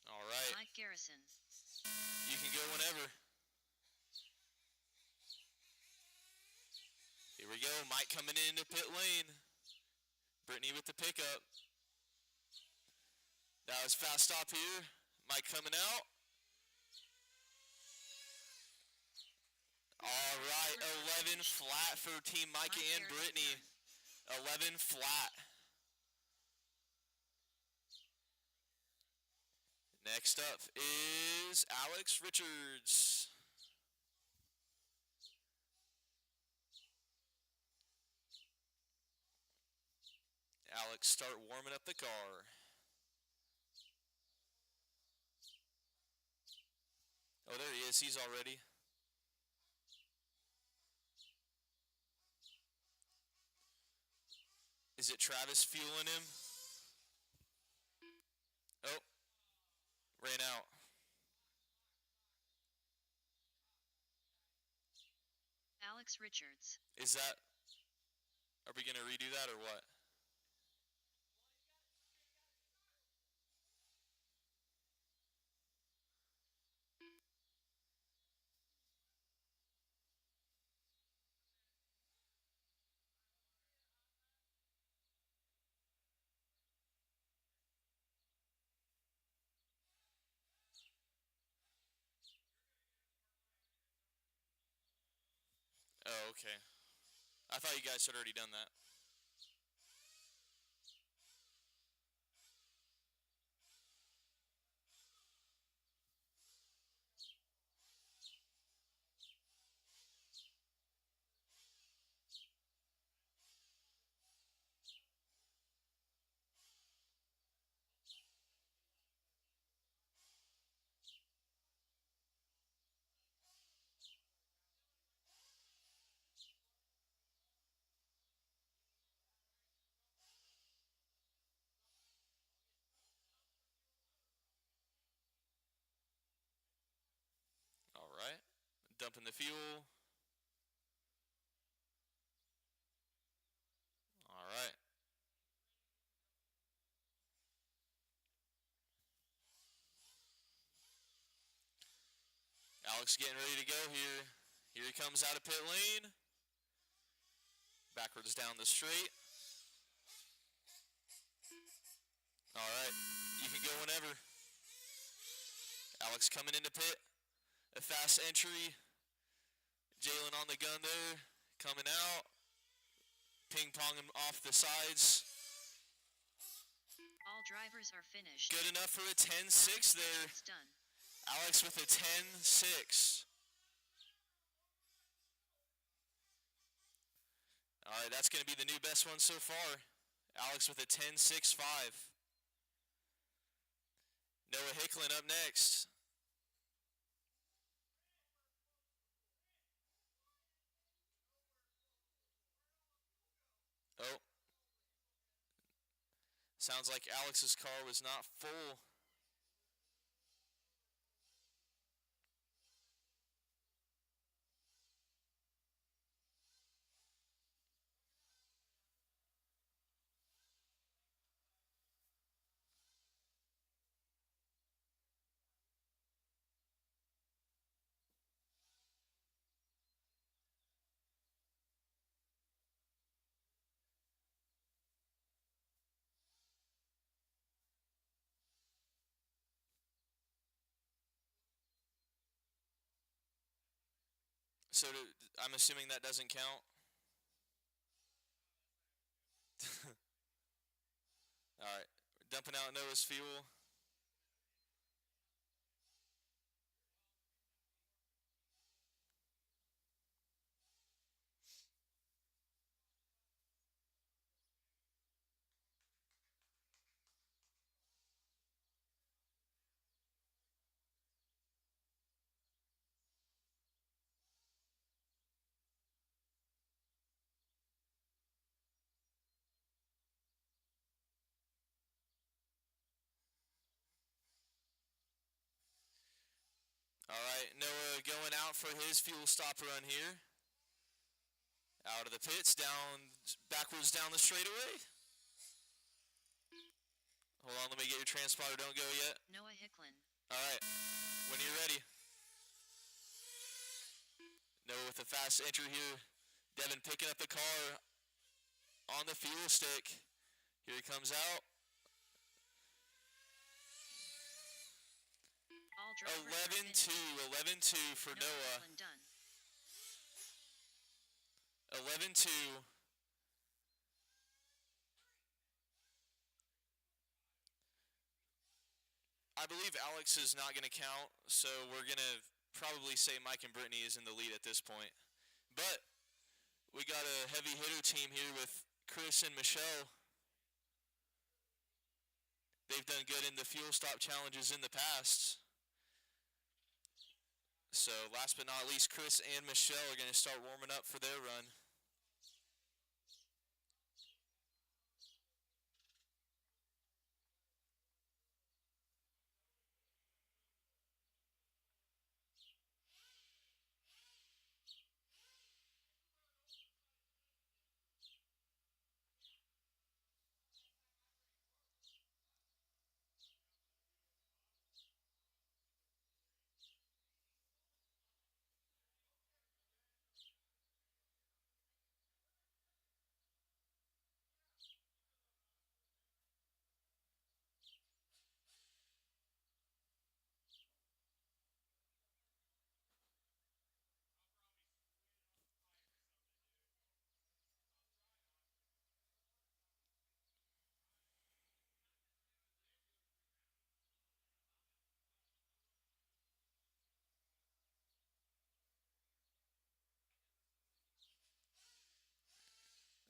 All right. Mike Garrison. You can go whenever. Here we go. Mike coming into pit lane. Brittany with the pickup. That was fast stop here. Mike coming out. All right, 11 flat for Team Mike and Brittany. 11 flat. Next up is Alex Richards. Alex, start warming up the car. Oh, there he is. He's all ready. Is it Travis fueling him? Oh, ran out. Alex Richards. Is that, are we going to redo that or what? Oh, okay. I thought you guys had already done that. All right. Dumping the fuel. All right. Alex getting ready to go here. Here he comes out of pit lane. Backwards down the straight. All right, you can go whenever. Alex coming into pit. A fast entry. Jalen on the gun there. Coming out. Ping-ponging off the sides. All drivers are finished. Good enough for a 10-6 there. It's done. Alex with a 10-6. All right, that's going to be the new best one so far. Alex with a 10-6-5. Noah Hicklin up next. Oh. Sounds like Alex's car was not full. So I'm assuming that doesn't count. All right, dumping out Noah's fuel. All right, Noah going out for his fuel stop run here. Out of the pits, backwards down the straightaway. Hold on, let me get your transponder. Don't go yet. Noah Hicklin. All right, when you're ready. Noah with a fast entry here. Devin picking up the car on the fuel stick. Here he comes out. All drivers are 11-2, finished. 11-2 for Noah. Hicklin done. 11-2. I believe Alex is not going to count, so we're going to probably say Mike and Brittany is in the lead at this point. But we got a heavy hitter team here with Chris and Michelle. They've done good in the fuel stop challenges in the past. So last but not least, Chris and Michelle are going to start warming up for their run.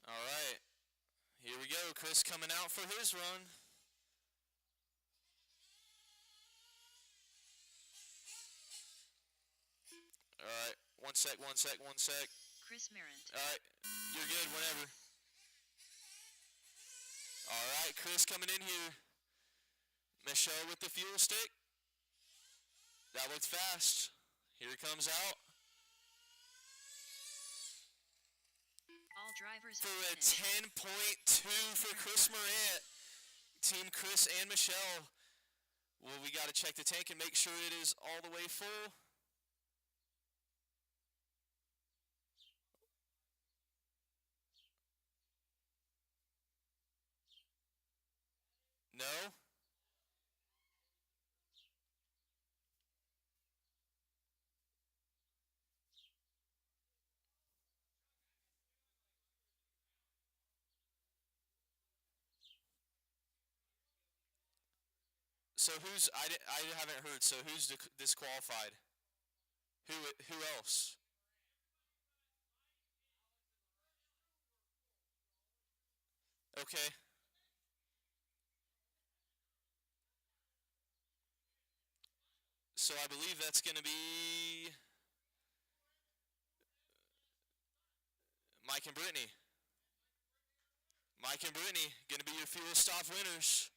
All right, here we go. Chris coming out for his run. All right, one sec. Chris Merritt. All right, you're good whenever. All right, Chris coming in here. Michelle with the fuel stick. That looked fast. Here he comes out. All drivers For are a finished. 10.2 for Chris Morant. Team Chris and Michelle. Well, we got to check the tank and make sure it is all the way full. No? So I haven't heard. So who's disqualified? Who else? Okay. So I believe that's going to be Mike and Brittany. Mike and Brittany going to be your fuel stop winners.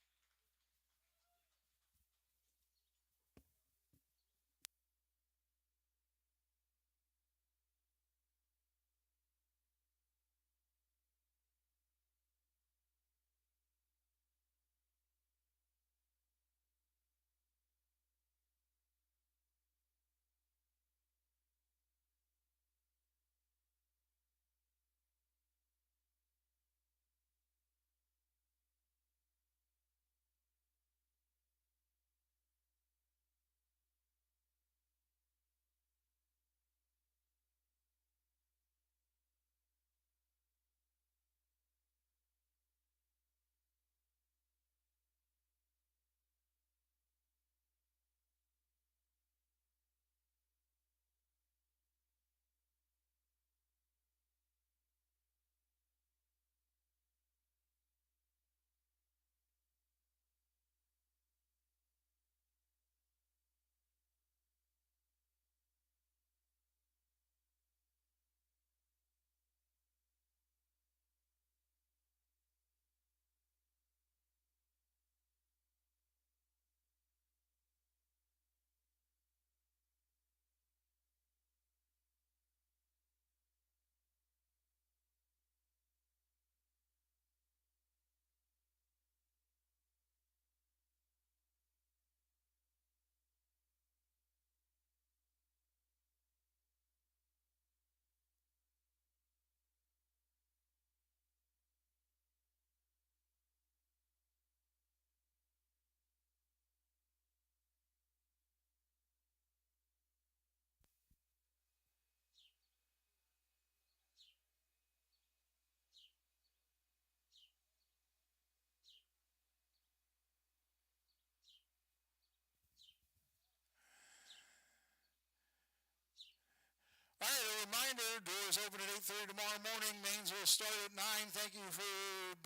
All right, a reminder, doors open at 8:30 tomorrow morning. Mains will start at 9. Thank you for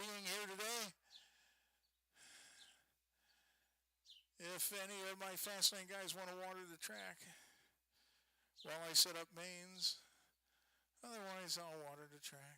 being here today. If any of my fast lane guys want to water the track while I set up mains, otherwise I'll water the track.